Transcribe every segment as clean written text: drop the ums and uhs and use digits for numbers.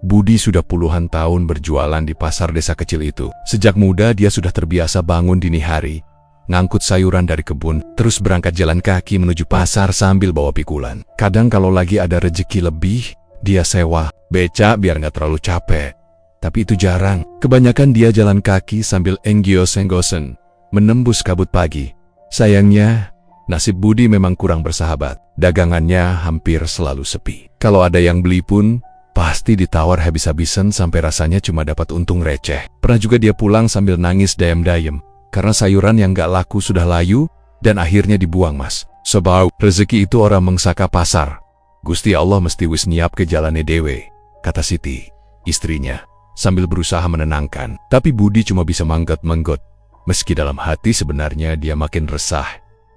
Budi sudah puluhan tahun berjualan di pasar desa kecil itu. Sejak muda dia sudah terbiasa bangun dini hari, ngangkut sayuran dari kebun, terus berangkat jalan kaki menuju pasar sambil bawa pikulan. Kadang kalau lagi ada rejeki lebih, dia sewa beca biar nggak terlalu capek. Tapi itu jarang. Kebanyakan dia jalan kaki sambil enggos-enggosen, menembus kabut pagi. Sayangnya, nasib Budi memang kurang bersahabat. Dagangannya hampir selalu sepi. Kalau ada yang beli pun, pasti ditawar habis-habisan sampai rasanya cuma dapat untung receh. Pernah juga dia pulang sambil nangis dayem-dayem karena sayuran yang gak laku sudah layu dan akhirnya dibuang, Mas. Sebab rezeki itu orang mengsaka pasar. Gusti Allah mesti wis niap ke jalane dewe, kata Siti, istrinya, sambil berusaha menenangkan. Tapi Budi cuma bisa manggot-manggot. Meski dalam hati sebenarnya dia makin resah.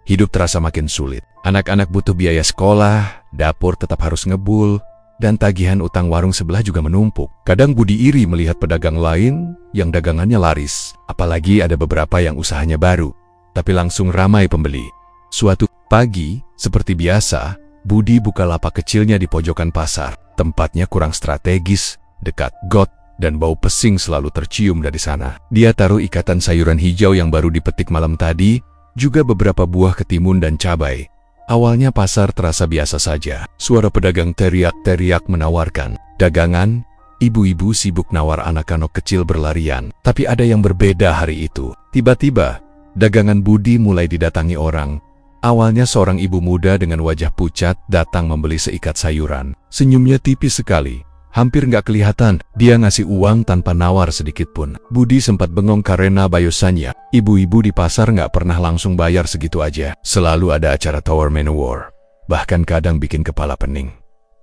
Hidup terasa makin sulit. Anak-anak butuh biaya sekolah, dapur tetap harus ngebul, dan tagihan utang warung sebelah juga menumpuk. Kadang Budi iri melihat pedagang lain yang dagangannya laris. Apalagi ada beberapa yang usahanya baru, tapi langsung ramai pembeli. Suatu pagi, seperti biasa, Budi buka lapak kecilnya di pojokan pasar. Tempatnya kurang strategis, dekat got, dan bau pesing selalu tercium dari sana. Dia taruh ikatan sayuran hijau yang baru dipetik malam tadi, juga beberapa buah ketimun dan cabai. Awalnya pasar terasa biasa saja. Suara pedagang teriak-teriak menawarkan dagangan, ibu-ibu sibuk nawar anak-anak kecil berlarian. Tapi ada yang berbeda hari itu. Tiba-tiba, dagangan Budi mulai didatangi orang. Awalnya seorang ibu muda dengan wajah pucat datang membeli seikat sayuran. Senyumnya tipis sekali, hampir nggak kelihatan. Dia ngasih uang tanpa nawar sedikit pun. Budi sempat bengong karena bayosannya. Ibu-ibu di pasar nggak pernah langsung bayar segitu aja. Selalu ada acara tawar menawar. Bahkan kadang bikin kepala pening.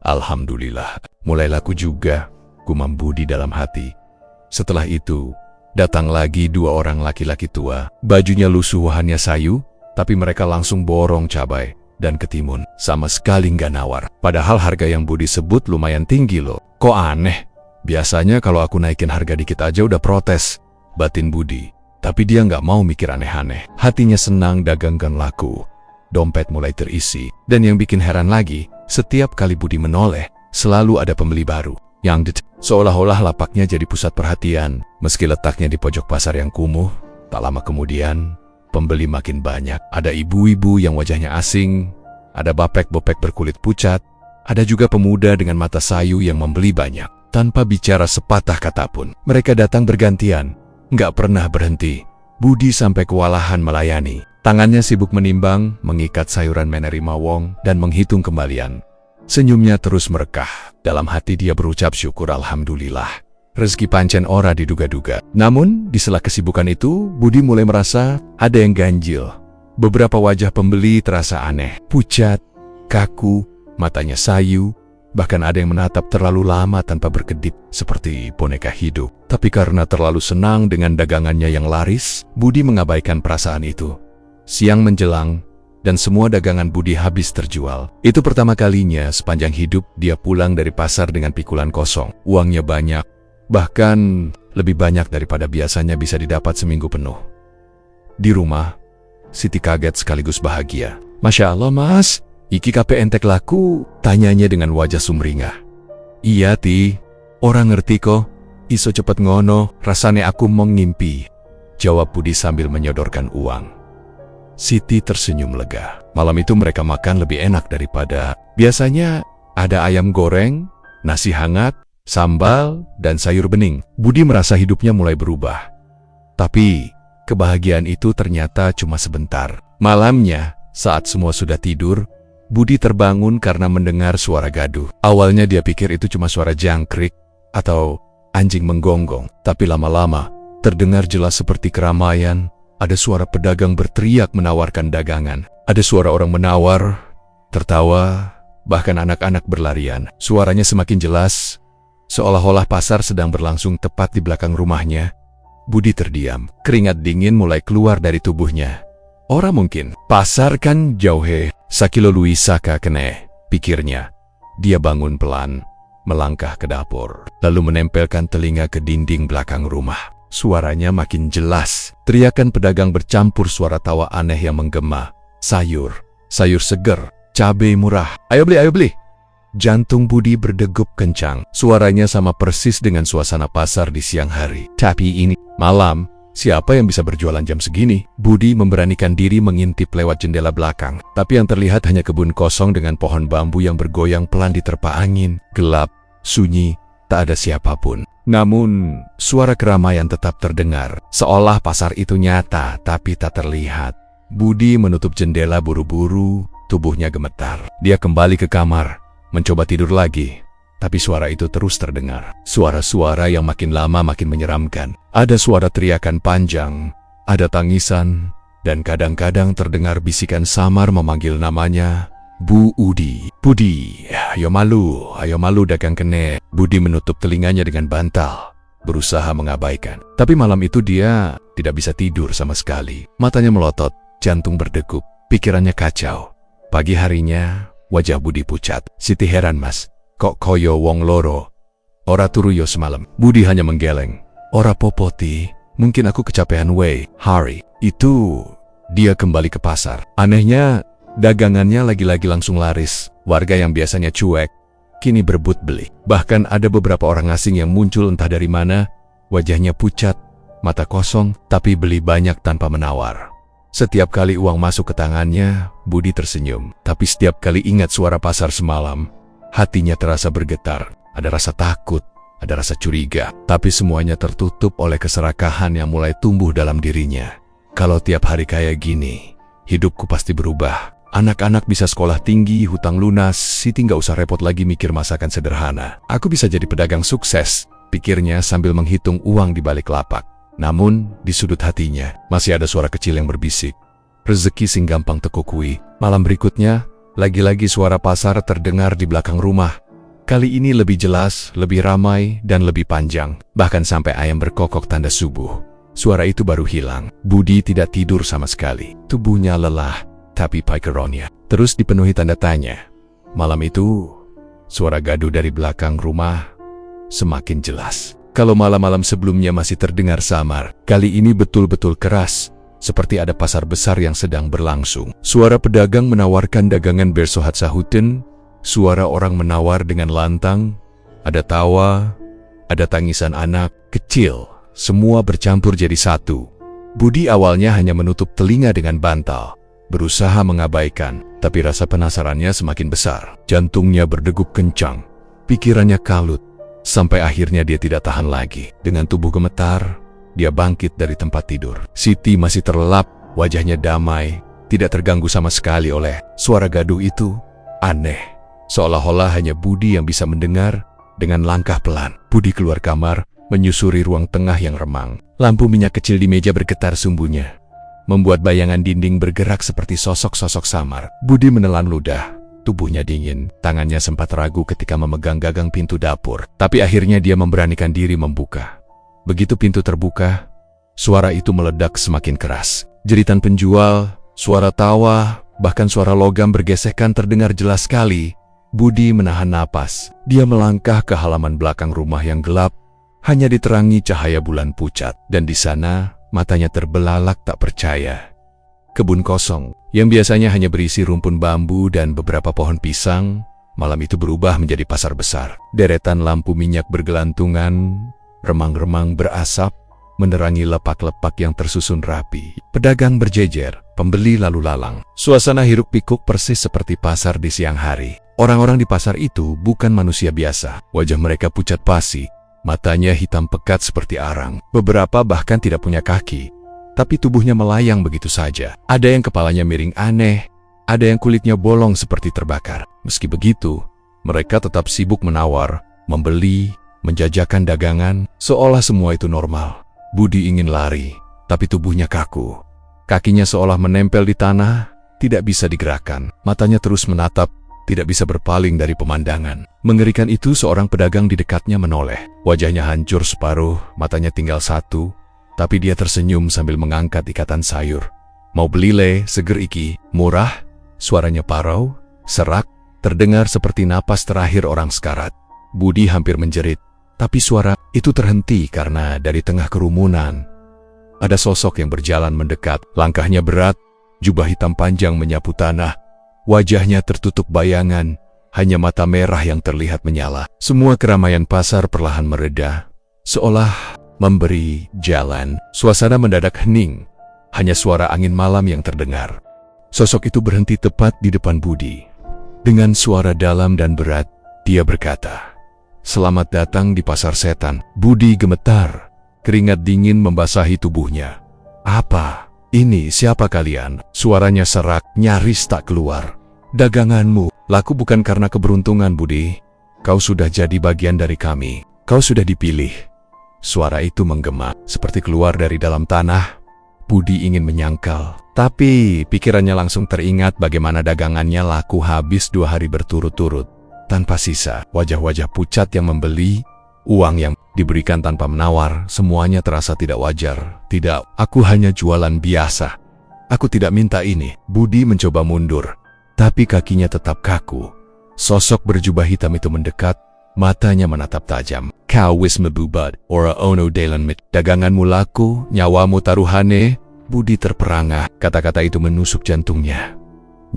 Alhamdulillah, mulai laku juga, gumam Budi dalam hati. Setelah itu, datang lagi dua orang laki-laki tua. Bajunya lusuh wahannya sayu, tapi mereka langsung borong cabai dan ketimun. Sama sekali nggak nawar. Padahal harga yang Budi sebut lumayan tinggi loh. Kok aneh? Biasanya kalau aku naikin harga dikit aja udah protes, batin Budi. Tapi dia nggak mau mikir aneh-aneh. Hatinya senang dagangan laku. Dompet mulai terisi. Dan yang bikin heran lagi, setiap kali Budi menoleh, selalu ada pembeli baru. Yang seolah-olah lapaknya jadi pusat perhatian. Meski letaknya di pojok pasar yang kumuh, tak lama kemudian, pembeli makin banyak. Ada ibu-ibu yang wajahnya asing, ada bapek-bopek berkulit pucat, ada juga pemuda dengan mata sayu yang membeli banyak. Tanpa bicara sepatah kata pun, mereka datang bergantian, nggak pernah berhenti. Budi sampai kewalahan melayani. Tangannya sibuk menimbang, mengikat sayuran menerima wong, dan menghitung kembalian. Senyumnya terus merekah. Dalam hati dia berucap syukur alhamdulillah. Rezeki pancen ora diduga-duga. Namun, di sela kesibukan itu, Budi mulai merasa ada yang ganjil. Beberapa wajah pembeli terasa aneh. Pucat, kaku, matanya sayu, bahkan ada yang menatap terlalu lama tanpa berkedip, seperti boneka hidup. Tapi karena terlalu senang dengan dagangannya yang laris, Budi mengabaikan perasaan itu. Siang menjelang, dan semua dagangan Budi habis terjual. Itu pertama kalinya sepanjang hidup dia pulang dari pasar dengan pikulan kosong. Uangnya banyak, bahkan lebih banyak daripada biasanya bisa didapat seminggu penuh. Di rumah, Siti kaget sekaligus bahagia. Masya Allah mas, iki kape entek laku, tanyanya dengan wajah sumringah. Iya ti, orang ngerti kok, iso cepet ngono, rasane aku mau ngimpi, jawab Budi sambil menyodorkan uang. Siti tersenyum lega. Malam itu mereka makan lebih enak daripada biasanya. Ada ayam goreng, nasi hangat, sambal, dan sayur bening. Budi merasa hidupnya mulai berubah. Tapi, kebahagiaan itu ternyata cuma sebentar. Malamnya, saat semua sudah tidur, Budi terbangun karena mendengar suara gaduh. Awalnya dia pikir itu cuma suara jangkrik atau anjing menggonggong. Tapi lama-lama, terdengar jelas seperti keramaian. Ada suara pedagang berteriak menawarkan dagangan. Ada suara orang menawar, tertawa, bahkan anak-anak berlarian. Suaranya semakin jelas, seolah-olah pasar sedang berlangsung tepat di belakang rumahnya. Budi terdiam, keringat dingin mulai keluar dari tubuhnya. Ora mungkin, pasar kan jauh sakilo lui saka kene, pikirnya. Dia bangun pelan, melangkah ke dapur, lalu menempelkan telinga ke dinding belakang rumah. Suaranya makin jelas, teriakan pedagang bercampur suara tawa aneh yang menggema. Sayur, sayur seger, cabai murah, ayo beli, Jantung Budi berdegup kencang. Suaranya sama persis dengan suasana pasar di siang hari. Tapi ini malam, siapa yang bisa berjualan jam segini? Budi memberanikan diri mengintip lewat jendela belakang. Tapi yang terlihat hanya kebun kosong dengan pohon bambu yang bergoyang pelan diterpa angin. Gelap, sunyi, tak ada siapapun. Namun, suara keramaian tetap terdengar. Seolah pasar itu nyata, tapi tak terlihat. Budi menutup jendela buru-buru, tubuhnya gemetar. Dia kembali ke kamar, mencoba tidur lagi. Tapi suara itu terus terdengar. Suara-suara yang makin lama makin menyeramkan. Ada suara teriakan panjang, ada tangisan, dan kadang-kadang terdengar bisikan samar memanggil namanya, Bu Udi. Budi, ayo malu dagang kene. Budi menutup telinganya dengan bantal, berusaha mengabaikan. Tapi malam itu dia tidak bisa tidur sama sekali. Matanya melotot, jantung berdegup, pikirannya kacau. Pagi harinya, wajah Budi pucat. Siti heran, Mas. Kok koyo wong loro? Ora turu yo semalam. Budi hanya menggeleng. Ora popoti, mungkin aku kecapean wei. Hari itu, dia kembali ke pasar. Anehnya, dagangannya lagi-lagi langsung laris. Warga yang biasanya cuek, kini berebut beli. Bahkan ada beberapa orang asing yang muncul entah dari mana. Wajahnya pucat, mata kosong, tapi beli banyak tanpa menawar. Setiap kali uang masuk ke tangannya, Budi tersenyum. Tapi setiap kali ingat suara pasar semalam, hatinya terasa bergetar. Ada rasa takut, ada rasa curiga. Tapi semuanya tertutup oleh keserakahan yang mulai tumbuh dalam dirinya. Kalau tiap hari kayak gini, hidupku pasti berubah. Anak-anak bisa sekolah tinggi, hutang lunas, Siti nggak usah repot lagi mikir masakan sederhana. Aku bisa jadi pedagang sukses, pikirnya sambil menghitung uang di balik lapak. Namun, di sudut hatinya, masih ada suara kecil yang berbisik. Rezeki sing gampang tekukui. Malam berikutnya, lagi-lagi suara pasar terdengar di belakang rumah. Kali ini lebih jelas, lebih ramai, dan lebih panjang. Bahkan sampai ayam berkokok tanda subuh. Suara itu baru hilang. Budi tidak tidur sama sekali. Tubuhnya lelah, tapi pikirannya terus dipenuhi tanda tanya. Malam itu, suara gaduh dari belakang rumah semakin jelas. Kalau malam-malam sebelumnya masih terdengar samar, kali ini betul-betul keras, seperti ada pasar besar yang sedang berlangsung. Suara pedagang menawarkan dagangan bersohat sahuten, suara orang menawar dengan lantang, ada tawa, ada tangisan anak kecil, semua bercampur jadi satu. Budi awalnya hanya menutup telinga dengan bantal, berusaha mengabaikan, tapi rasa penasarannya semakin besar. Jantungnya berdegup kencang, pikirannya kalut. Sampai akhirnya dia tidak tahan lagi. Dengan tubuh gemetar, dia bangkit dari tempat tidur. Siti masih terlelap, wajahnya damai, tidak terganggu sama sekali oleh suara gaduh itu. Aneh, seolah-olah hanya Budi yang bisa mendengar. Dengan langkah pelan, Budi keluar kamar, menyusuri ruang tengah yang remang. Lampu minyak kecil di meja bergetar sumbunya, membuat bayangan dinding bergerak seperti sosok-sosok samar. Budi menelan ludah. Tubuhnya dingin, tangannya sempat ragu ketika memegang gagang pintu dapur. Tapi akhirnya dia memberanikan diri membuka. Begitu pintu terbuka, suara itu meledak semakin keras. Jeritan penjual, suara tawa, bahkan suara logam bergesekan terdengar jelas sekali. Budi menahan napas. Dia melangkah ke halaman belakang rumah yang gelap, hanya diterangi cahaya bulan pucat. Dan di sana, matanya terbelalak tak percaya. Kebun kosong, yang biasanya hanya berisi rumpun bambu dan beberapa pohon pisang, malam itu berubah menjadi pasar besar. Deretan lampu minyak bergelantungan, remang-remang berasap, menerangi lepak-lepak yang tersusun rapi. Pedagang berjejer, pembeli lalu lalang. Suasana hiruk-pikuk persis seperti pasar di siang hari. Orang-orang di pasar itu bukan manusia biasa. Wajah mereka pucat pasi, matanya hitam pekat seperti arang. Beberapa bahkan tidak punya kaki. Tapi tubuhnya melayang begitu saja. Ada yang kepalanya miring aneh, ada yang kulitnya bolong seperti terbakar. Meski begitu, mereka tetap sibuk menawar, membeli, menjajakan dagangan, seolah semua itu normal. Budi ingin lari, tapi tubuhnya kaku. Kakinya seolah menempel di tanah, tidak bisa digerakkan. Matanya terus menatap, tidak bisa berpaling dari pemandangan. Mengerikan itu seorang pedagang di dekatnya menoleh. Wajahnya hancur separuh, matanya tinggal satu. Tapi dia tersenyum sambil mengangkat ikatan sayur. Mau beli le, seger iki, murah? Suaranya parau, serak, terdengar seperti napas terakhir orang sekarat. Budi hampir menjerit, tapi suara itu terhenti karena dari tengah kerumunan ada sosok yang berjalan mendekat. Langkahnya berat, jubah hitam panjang menyapu tanah. Wajahnya tertutup bayangan, hanya mata merah yang terlihat menyala. Semua keramaian pasar perlahan mereda, seolah memberi jalan. Suasana mendadak hening, hanya suara angin malam yang terdengar. Sosok itu berhenti tepat di depan Budi. Dengan suara dalam dan berat, dia berkata, "Selamat datang di pasar setan." Budi gemetar, keringat dingin membasahi tubuhnya. "Apa? Ini siapa kalian?" Suaranya serak, nyaris tak keluar. "Daganganmu laku bukan karena keberuntungan, Budi. Kau sudah jadi bagian dari kami. Kau sudah dipilih." Suara itu menggema, seperti keluar dari dalam tanah. Budi ingin menyangkal, tapi pikirannya langsung teringat bagaimana dagangannya laku habis 2 hari berturut-turut. Tanpa sisa, wajah-wajah pucat yang membeli, uang yang diberikan tanpa menawar, semuanya terasa tidak wajar. "Tidak, aku hanya jualan biasa. Aku tidak minta ini." Budi mencoba mundur, tapi kakinya tetap kaku. Sosok berjubah hitam itu mendekat, matanya menatap tajam. "Kau wis mebubad, ora ono dalan mit. Daganganmu laku, nyawamu taruhane." Budi terperangah, kata-kata itu menusuk jantungnya.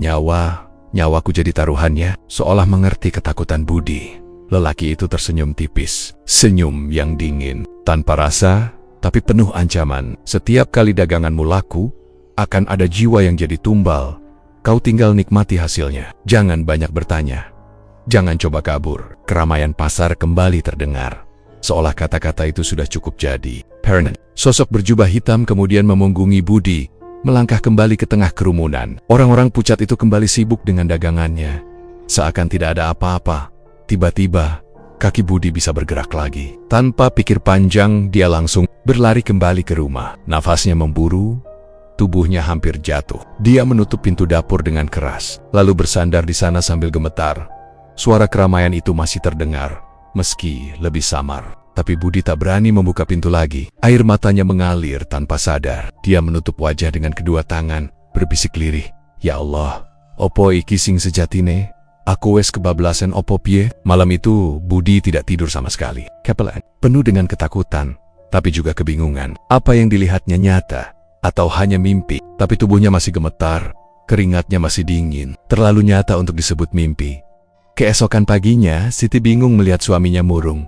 Nyawaku jadi taruhannya?" Seolah mengerti ketakutan Budi, lelaki itu tersenyum tipis. Senyum yang dingin, tanpa rasa, tapi penuh ancaman. "Setiap kali daganganmu laku, akan ada jiwa yang jadi tumbal. Kau tinggal nikmati hasilnya. Jangan banyak bertanya. Jangan coba kabur." Keramaian pasar kembali terdengar, seolah kata-kata itu sudah cukup jadi permanent. Sosok berjubah hitam kemudian memunggungi Budi, melangkah kembali ke tengah kerumunan. Orang-orang pucat itu kembali sibuk dengan dagangannya, seakan tidak ada apa-apa. Tiba-tiba, kaki Budi bisa bergerak lagi. Tanpa pikir panjang, dia langsung berlari kembali ke rumah. Nafasnya memburu, tubuhnya hampir jatuh. Dia menutup pintu dapur dengan keras, lalu bersandar di sana sambil gemetar. Suara keramaian itu masih terdengar, meski lebih samar. Tapi Budi tak berani membuka pintu lagi. Air matanya mengalir tanpa sadar. Dia menutup wajah dengan kedua tangan, berbisik lirih, "Ya Allah, opo iki sing sejatine? Aku wes kebablasan opo pie?" Malam itu, Budi tidak tidur sama sekali. Kepelan, penuh dengan ketakutan, tapi juga kebingungan. Apa yang dilihatnya nyata, atau hanya mimpi? Tapi tubuhnya masih gemetar, keringatnya masih dingin, terlalu nyata untuk disebut mimpi. Keesokan paginya, Siti bingung melihat suaminya murung.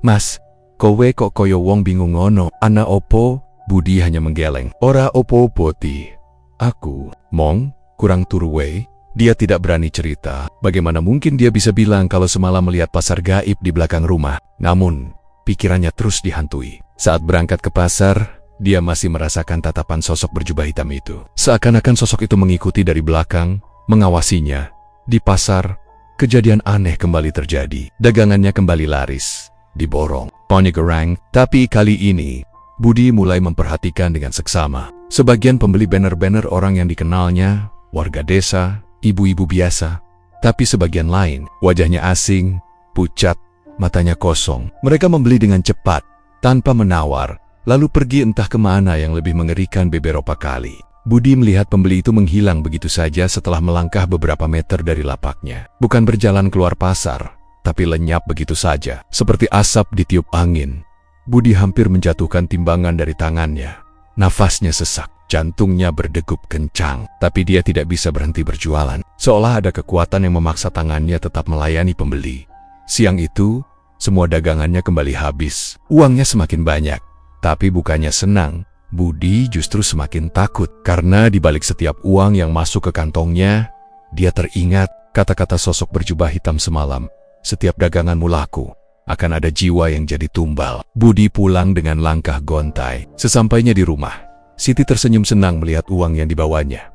"Mas, kowe kok koyo wong bingung ngono? Ana opo?" Budi hanya menggeleng. "Ora opo-opo ti. Aku, mong, kurang turwe." Dia tidak berani cerita. Bagaimana mungkin dia bisa bilang kalau semalam melihat pasar gaib di belakang rumah? Namun, pikirannya terus dihantui. Saat berangkat ke pasar, dia masih merasakan tatapan sosok berjubah hitam itu. Seakan-akan sosok itu mengikuti dari belakang, mengawasinya. Di pasar, kejadian aneh kembali terjadi. Dagangannya kembali laris, diborong, ponigerang. Tapi kali ini, Budi mulai memperhatikan dengan seksama. Sebagian pembeli banner-banner orang yang dikenalnya, warga desa, ibu-ibu biasa. Tapi sebagian lain, wajahnya asing, pucat, matanya kosong. Mereka membeli dengan cepat, tanpa menawar, lalu pergi entah kemana yang lebih mengerikan beberapa kali. Budi melihat pembeli itu menghilang begitu saja setelah melangkah beberapa meter dari lapaknya. Bukan berjalan keluar pasar, tapi lenyap begitu saja, seperti asap ditiup angin. Budi hampir menjatuhkan timbangan dari tangannya. Nafasnya sesak, jantungnya berdegup kencang, tapi dia tidak bisa berhenti berjualan. Seolah ada kekuatan yang memaksa tangannya tetap melayani pembeli. Siang itu, semua dagangannya kembali habis. Uangnya semakin banyak, tapi bukannya senang, Budi justru semakin takut. Karena di balik setiap uang yang masuk ke kantongnya, dia teringat kata-kata sosok berjubah hitam semalam. "Setiap daganganmu laku, akan ada jiwa yang jadi tumbal." Budi pulang dengan langkah gontai. Sesampainya di rumah, Siti tersenyum senang melihat uang yang dibawanya.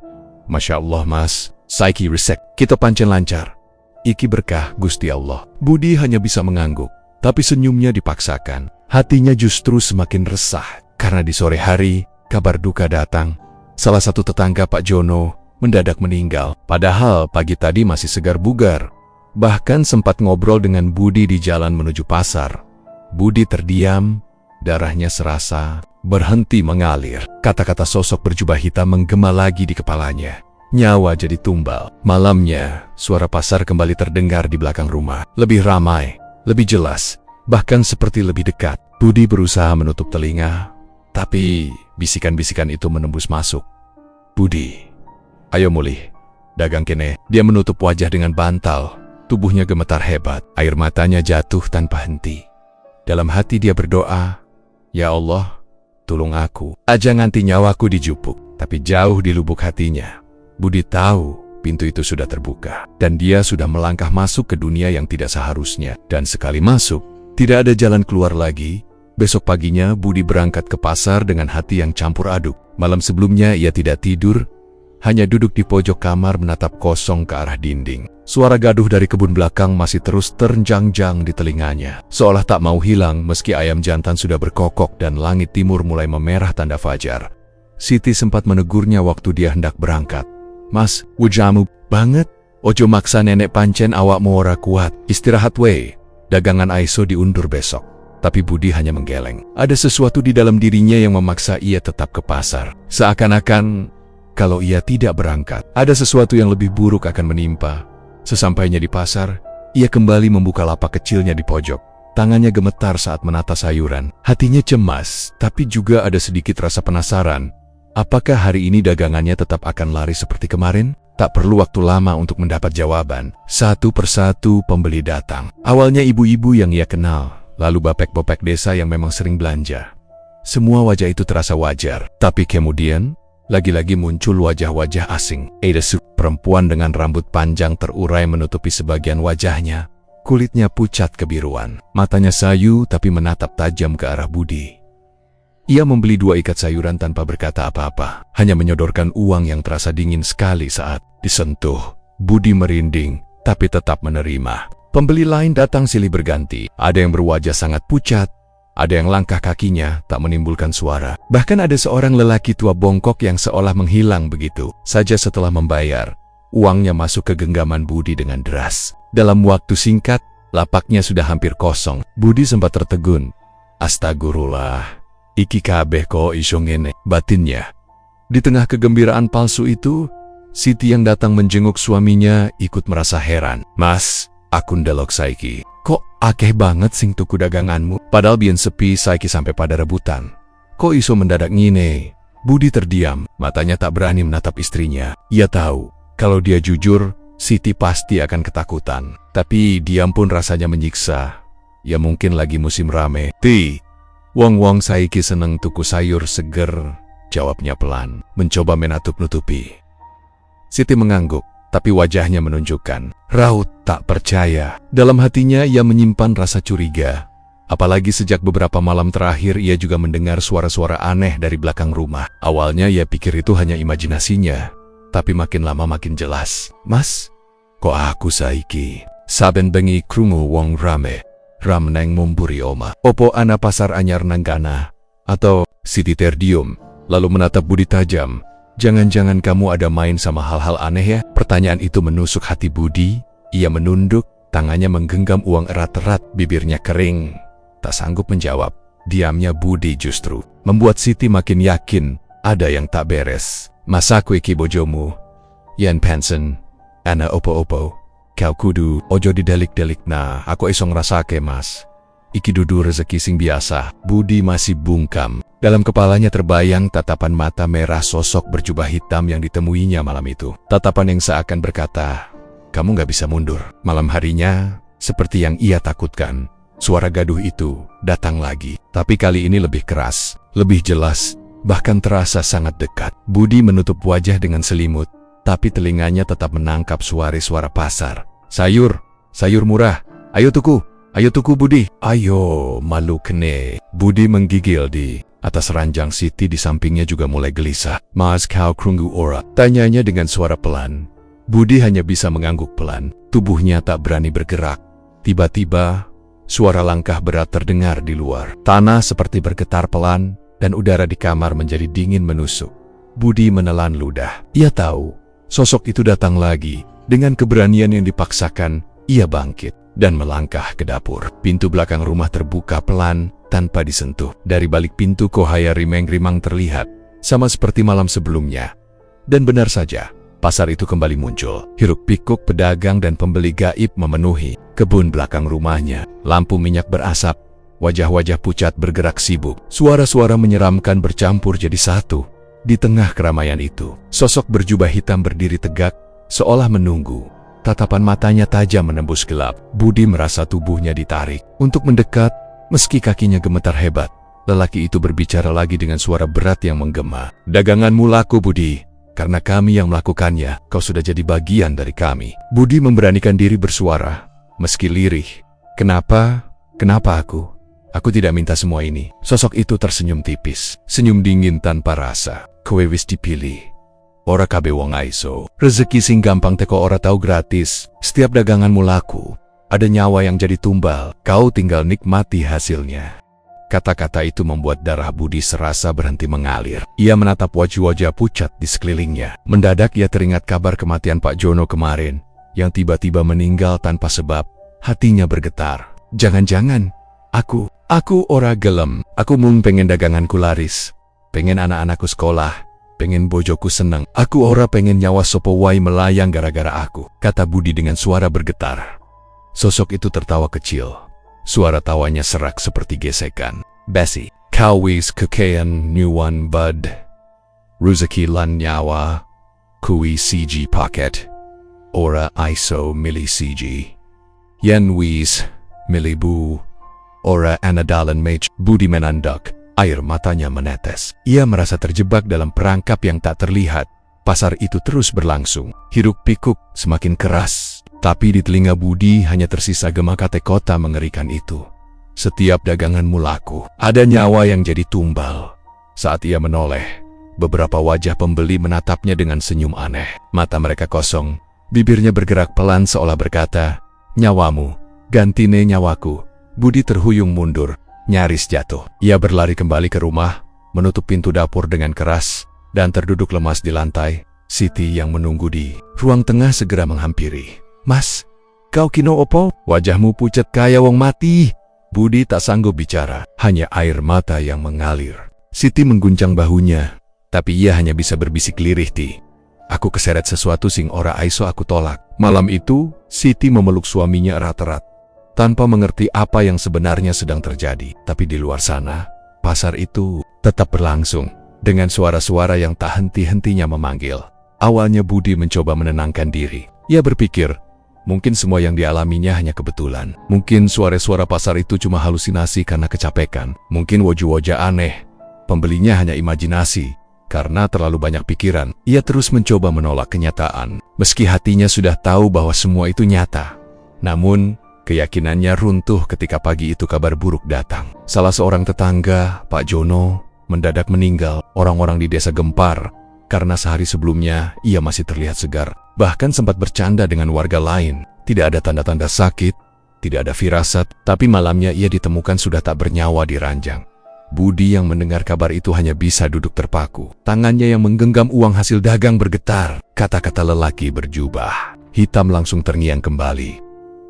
"Masya Allah mas, saiki resek, kita pancen lancar. Iki berkah Gusti Allah." Budi hanya bisa mengangguk, tapi senyumnya dipaksakan. Hatinya justru semakin resah, karena di sore hari, kabar duka datang. Salah satu tetangga Pak Jono mendadak meninggal, padahal pagi tadi masih segar bugar. Bahkan sempat ngobrol dengan Budi di jalan menuju pasar. Budi terdiam, darahnya serasa berhenti mengalir. Kata-kata sosok berjubah hitam menggema lagi di kepalanya. Nyawa jadi tumbal. Malamnya, suara pasar kembali terdengar di belakang rumah. Lebih ramai, lebih jelas, bahkan seperti lebih dekat. Budi berusaha menutup telinga, tapi bisikan-bisikan itu menembus masuk. "Budi, ayo mulih, dagang kene." Dia menutup wajah dengan bantal. Tubuhnya gemetar hebat, air matanya jatuh tanpa henti. Dalam hati dia berdoa, "Ya Allah, tolong aku. Aja nganti nyawaku dijupuk." Tapi jauh di lubuk hatinya, Budi tahu pintu itu sudah terbuka. Dan dia sudah melangkah masuk ke dunia yang tidak seharusnya. Dan sekali masuk, tidak ada jalan keluar lagi. Besok paginya Budi berangkat ke pasar dengan hati yang campur aduk. Malam sebelumnya ia tidak tidur, hanya duduk di pojok kamar menatap kosong ke arah dinding. Suara gaduh dari kebun belakang masih terus ternjang-jang di telinganya. Seolah tak mau hilang meski ayam jantan sudah berkokok dan langit timur mulai memerah tanda fajar. Siti sempat menegurnya waktu dia hendak berangkat. "Mas, wujamu banget. Ojo maksa nenek pancen awakmu ora kuat. Istirahat we. Dagangan Aiso diundur besok." Tapi Budi hanya menggeleng. Ada sesuatu di dalam dirinya yang memaksa ia tetap ke pasar. Seakan-akan kalau ia tidak berangkat, ada sesuatu yang lebih buruk akan menimpa. Sesampainya di pasar, ia kembali membuka lapak kecilnya di pojok. Tangannya gemetar saat menata sayuran. Hatinya cemas, tapi juga ada sedikit rasa penasaran. Apakah hari ini dagangannya tetap akan lari seperti kemarin? Tak perlu waktu lama untuk mendapat jawaban. Satu persatu pembeli datang. Awalnya ibu-ibu yang ia kenal, lalu bapek-bopek desa yang memang sering belanja. Semua wajah itu terasa wajar, tapi kemudian lagi-lagi muncul wajah-wajah asing. Ada perempuan dengan rambut panjang terurai menutupi sebagian wajahnya. Kulitnya pucat kebiruan. Matanya sayu tapi menatap tajam ke arah Budi. Ia membeli 2 ikat sayuran tanpa berkata apa-apa. Hanya menyodorkan uang yang terasa dingin sekali saat disentuh. Budi merinding, tapi tetap menerima. Pembeli lain datang silih berganti. Ada yang berwajah sangat pucat. Ada yang langkah kakinya tak menimbulkan suara. Bahkan ada seorang lelaki tua bongkok yang seolah menghilang begitu saja setelah membayar. Uangnya masuk ke genggaman Budi dengan deras. Dalam waktu singkat, lapaknya sudah hampir kosong. Budi sempat tertegun. Astagfirullah, iki kabeh ko iso ngene, batinnya. Di tengah kegembiraan palsu itu, Siti yang datang menjenguk suaminya ikut merasa heran. "Mas, aku ndelok saiki. Kok akeh banget sing tuku daganganmu? Padahal bien sepi saiki sampai pada rebutan. Kok iso mendadak ngine?" Budi terdiam, matanya tak berani menatap istrinya. Ia tahu, kalau dia jujur, Siti pasti akan ketakutan. Tapi diam pun rasanya menyiksa. Ya mungkin lagi musim rame. Wong-wong saiki seneng tuku sayur seger, jawabnya pelan, mencoba menutup-nutupi. Siti mengangguk, tapi wajahnya menunjukkan raut tak percaya. Dalam hatinya ia menyimpan rasa curiga. Apalagi sejak beberapa malam terakhir ia juga mendengar suara-suara aneh dari belakang rumah. Awalnya ia pikir itu hanya imajinasinya, tapi makin lama makin jelas. "Mas, kok aku saiki saben bengi krungu wong rame ram neng mumburi oma. Opo ana pasar anyar nanggana?" Atau Siti terdiam, lalu menatap Budi tajam. "Jangan-jangan kamu ada main sama hal-hal aneh ya?" Pertanyaan itu menusuk hati Budi. Ia menunduk, tangannya menggenggam uang erat-erat, bibirnya kering. Tak sanggup menjawab. Diamnya Budi justru membuat Siti makin yakin ada yang tak beres. "Masaku iki bojomu, yen pensen, ana opo-opo, kau kudu ojo didelik-delik. Nah, aku iso ngrasake mas. Iki dudu rezeki sing biasa." Budi masih bungkam. Dalam kepalanya terbayang tatapan mata merah sosok berjubah hitam yang ditemuinya malam itu. Tatapan yang seakan berkata, "Kamu gak bisa mundur." Malam harinya, seperti yang ia takutkan, suara gaduh itu datang lagi. Tapi kali ini lebih keras, lebih jelas, bahkan terasa sangat dekat. Budi menutup wajah dengan selimut, tapi telinganya tetap menangkap suara-suara pasar. Sayur murah, ayo tuku Budi." "Ayo, malu kene." Budi menggigil di atas ranjang. Siti di sampingnya juga mulai gelisah. "Mas, kau krungu ora?" tanyanya dengan suara pelan. Budi hanya bisa mengangguk pelan, tubuhnya tak berani bergerak. Tiba-tiba, suara langkah berat terdengar di luar. Tanah seperti bergetar pelan, dan udara di kamar menjadi dingin menusuk. Budi menelan ludah. Ia tahu, sosok itu datang lagi. Dengan keberanian yang dipaksakan, ia bangkit dan melangkah ke dapur. Pintu belakang rumah terbuka pelan, tanpa disentuh. Dari balik pintu Kohaya rimeng-rimang terlihat, sama seperti malam sebelumnya. Dan benar saja, pasar itu kembali muncul. Hiruk-pikuk pedagang dan pembeli gaib memenuhi kebun belakang rumahnya. Lampu minyak berasap, wajah-wajah pucat bergerak sibuk. Suara-suara menyeramkan bercampur jadi satu. Di tengah keramaian itu, sosok berjubah hitam berdiri tegak, seolah menunggu. Tatapan matanya tajam menembus gelap. Budi merasa tubuhnya ditarik untuk mendekat, meski kakinya gemetar hebat. Lelaki itu berbicara lagi dengan suara berat yang menggema. "Daganganmu laku, Budi. Karena kami yang melakukannya, kau sudah jadi bagian dari kami." Budi memberanikan diri bersuara, meski lirih. "Kenapa? Kenapa aku? Aku tidak minta semua ini." Sosok itu tersenyum tipis, senyum dingin tanpa rasa. "Kowe wis dipilih. Ora kabe wong aiso. Rezeki sing gampang teko ora tau gratis. Setiap daganganmu laku, ada nyawa yang jadi tumbal. Kau tinggal nikmati hasilnya." Kata-kata itu membuat darah Budi serasa berhenti mengalir. Ia menatap wajah-wajah pucat di sekelilingnya. Mendadak ia teringat kabar kematian Pak Jono kemarin, yang tiba-tiba meninggal tanpa sebab. Hatinya bergetar. "Jangan-jangan, aku ora gelem. Aku mung pengen daganganku laris. Pengen anak-anakku sekolah. Pengen bojoku seneng. Aku ora pengen nyawa sopo wae melayang gara-gara aku," kata Budi dengan suara bergetar. Sosok itu tertawa kecil. Suara tawanya serak seperti gesekan. "Bessie, kau wis kekean nyuwan bud. Rezeki lan nyawa, kui siji paket. Ora iso milih siji. Yen wis milih bu, ora anadalan mage." Budi menandak. Air matanya menetes. Ia merasa terjebak dalam perangkap yang tak terlihat. Pasar itu terus berlangsung. Hiruk-pikuk semakin keras. Tapi di telinga Budi hanya tersisa gema kata kota mengerikan itu. "Setiap daganganmu laku, ada nyawa yang jadi tumbal." Saat ia menoleh, beberapa wajah pembeli menatapnya dengan senyum aneh. Mata mereka kosong, bibirnya bergerak pelan seolah berkata, "Nyawamu, gantine nyawaku." Budi terhuyung mundur, nyaris jatuh. Ia berlari kembali ke rumah, menutup pintu dapur dengan keras, dan terduduk lemas di lantai. Siti yang menunggu di ruang tengah segera menghampiri. "Mas, kau kino opo? Wajahmu pucat kaya wong mati." Budi tak sanggup bicara, hanya air mata yang mengalir. Siti mengguncang bahunya, tapi ia hanya bisa berbisik lirih, "Ti, aku keseret sesuatu sing ora aiso aku tolak." Malam itu, Siti memeluk suaminya erat-erat, tanpa mengerti apa yang sebenarnya sedang terjadi. Tapi di luar sana, pasar itu tetap berlangsung, dengan suara-suara yang tak henti-hentinya memanggil. Awalnya Budi mencoba menenangkan diri. Ia berpikir, mungkin semua yang dialaminya hanya kebetulan. Mungkin suara-suara pasar itu cuma halusinasi karena kecapekan. Mungkin wajah-wajah aneh, pembelinya hanya imajinasi. Karena terlalu banyak pikiran, ia terus mencoba menolak kenyataan. Meski hatinya sudah tahu bahwa semua itu nyata. Namun, keyakinannya runtuh ketika pagi itu kabar buruk datang. Salah seorang tetangga, Pak Jono, mendadak meninggal. Orang-orang di desa gempar, karena sehari sebelumnya ia masih terlihat segar. Bahkan sempat bercanda dengan warga lain. Tidak ada tanda-tanda sakit, tidak ada firasat, tapi malamnya ia ditemukan sudah tak bernyawa di ranjang. Budi yang mendengar kabar itu hanya bisa duduk terpaku. Tangannya yang menggenggam uang hasil dagang bergetar. Kata-kata lelaki berjubah hitam langsung terngiang kembali.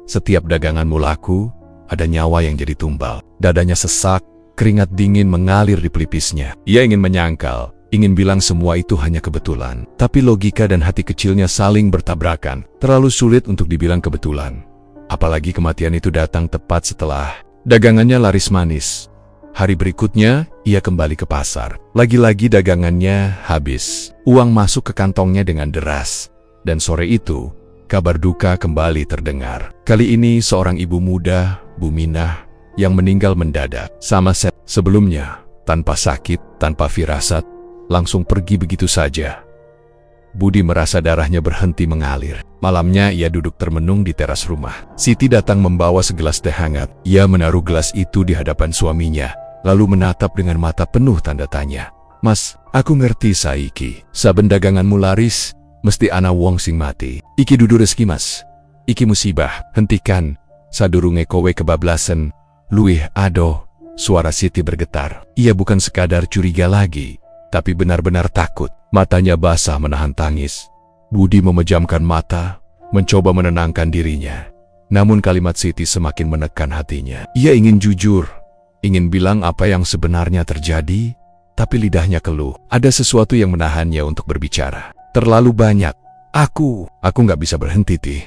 "Setiap daganganmu laku, ada nyawa yang jadi tumbal." Dadanya sesak, keringat dingin mengalir di pelipisnya. Ia ingin menyangkal, ingin bilang semua itu hanya kebetulan. Tapi logika dan hati kecilnya saling bertabrakan. Terlalu sulit untuk dibilang kebetulan. Apalagi kematian itu datang tepat setelah dagangannya laris manis. Hari berikutnya, ia kembali ke pasar. Lagi-lagi dagangannya habis. Uang masuk ke kantongnya dengan deras. Dan sore itu, kabar duka kembali terdengar. Kali ini seorang ibu muda, Bu Minah, yang meninggal mendadak. Sama sebelumnya, tanpa sakit, tanpa firasat, langsung pergi begitu saja. Budi merasa darahnya berhenti mengalir. Malamnya ia duduk termenung di teras rumah. Siti datang membawa segelas teh hangat. Ia menaruh gelas itu di hadapan suaminya, lalu menatap dengan mata penuh tanda tanya. "Mas, aku ngerti saiki. Saben daganganmu laris, mesti ana wong sing mati. Iki dudu rezeki, Mas. Iki musibah. Hentikan, sadurunge kowe kebablasan." "Luih adoh." Suara Siti bergetar. Ia bukan sekadar curiga lagi, tapi benar-benar takut. Matanya basah menahan tangis. Budi memejamkan mata, mencoba menenangkan dirinya. Namun kalimat Siti semakin menekan hatinya. Ia ingin jujur, ingin bilang apa yang sebenarnya terjadi, tapi lidahnya keluh. Ada sesuatu yang menahannya untuk berbicara. Terlalu banyak. Aku nggak bisa berhenti, Ti.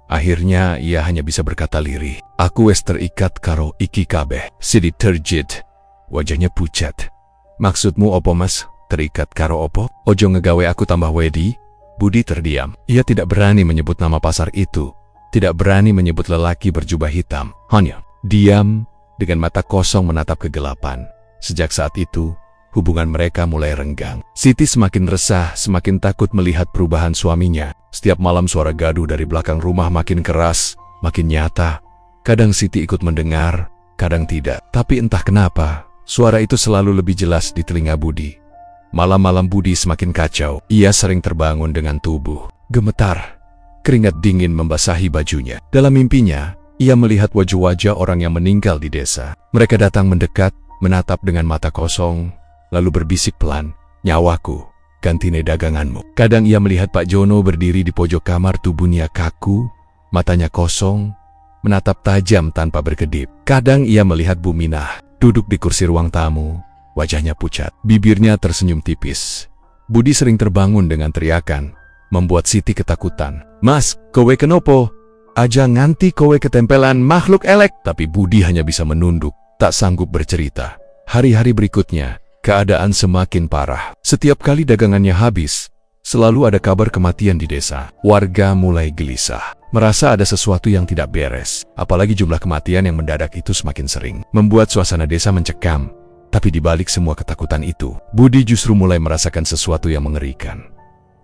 Akhirnya ia hanya bisa berkata lirih. "Aku wes terikat karo iki kabeh." Siti terjit, wajahnya pucat. "Maksudmu opo, Mas? Terikat karo opo? Ojo ngegawe aku tambah wedi." Budi terdiam. Ia tidak berani menyebut nama pasar itu, tidak berani menyebut lelaki berjubah hitam. Hanya diam dengan mata kosong menatap kegelapan. Sejak saat itu, hubungan mereka mulai renggang. Siti semakin resah, semakin takut melihat perubahan suaminya. Setiap malam suara gaduh dari belakang rumah makin keras, makin nyata. Kadang Siti ikut mendengar, kadang tidak. Tapi entah kenapa, suara itu selalu lebih jelas di telinga Budi. Malam-malam Budi semakin kacau. Ia sering terbangun dengan tubuh gemetar. Keringat dingin membasahi bajunya. Dalam mimpinya, ia melihat wajah-wajah orang yang meninggal di desa. Mereka datang mendekat, menatap dengan mata kosong, lalu berbisik pelan, "Nyawaku, gantine daganganmu." Kadang ia melihat Pak Jono berdiri di pojok kamar, tubuhnya kaku, matanya kosong, menatap tajam tanpa berkedip. Kadang ia melihat Bu Minah duduk di kursi ruang tamu, wajahnya pucat, bibirnya tersenyum tipis. Budi sering terbangun dengan teriakan, membuat Siti ketakutan. "Mas, kowe kenopo? Aja nganti kowe ketempelan makhluk elek." Tapi Budi hanya bisa menunduk, tak sanggup bercerita. Hari-hari berikutnya, keadaan semakin parah. Setiap kali dagangannya habis, selalu ada kabar kematian di desa. Warga mulai gelisah, merasa ada sesuatu yang tidak beres. Apalagi jumlah kematian yang mendadak itu semakin sering, membuat suasana desa mencekam. Tapi di balik semua ketakutan itu, Budi justru mulai merasakan sesuatu yang mengerikan.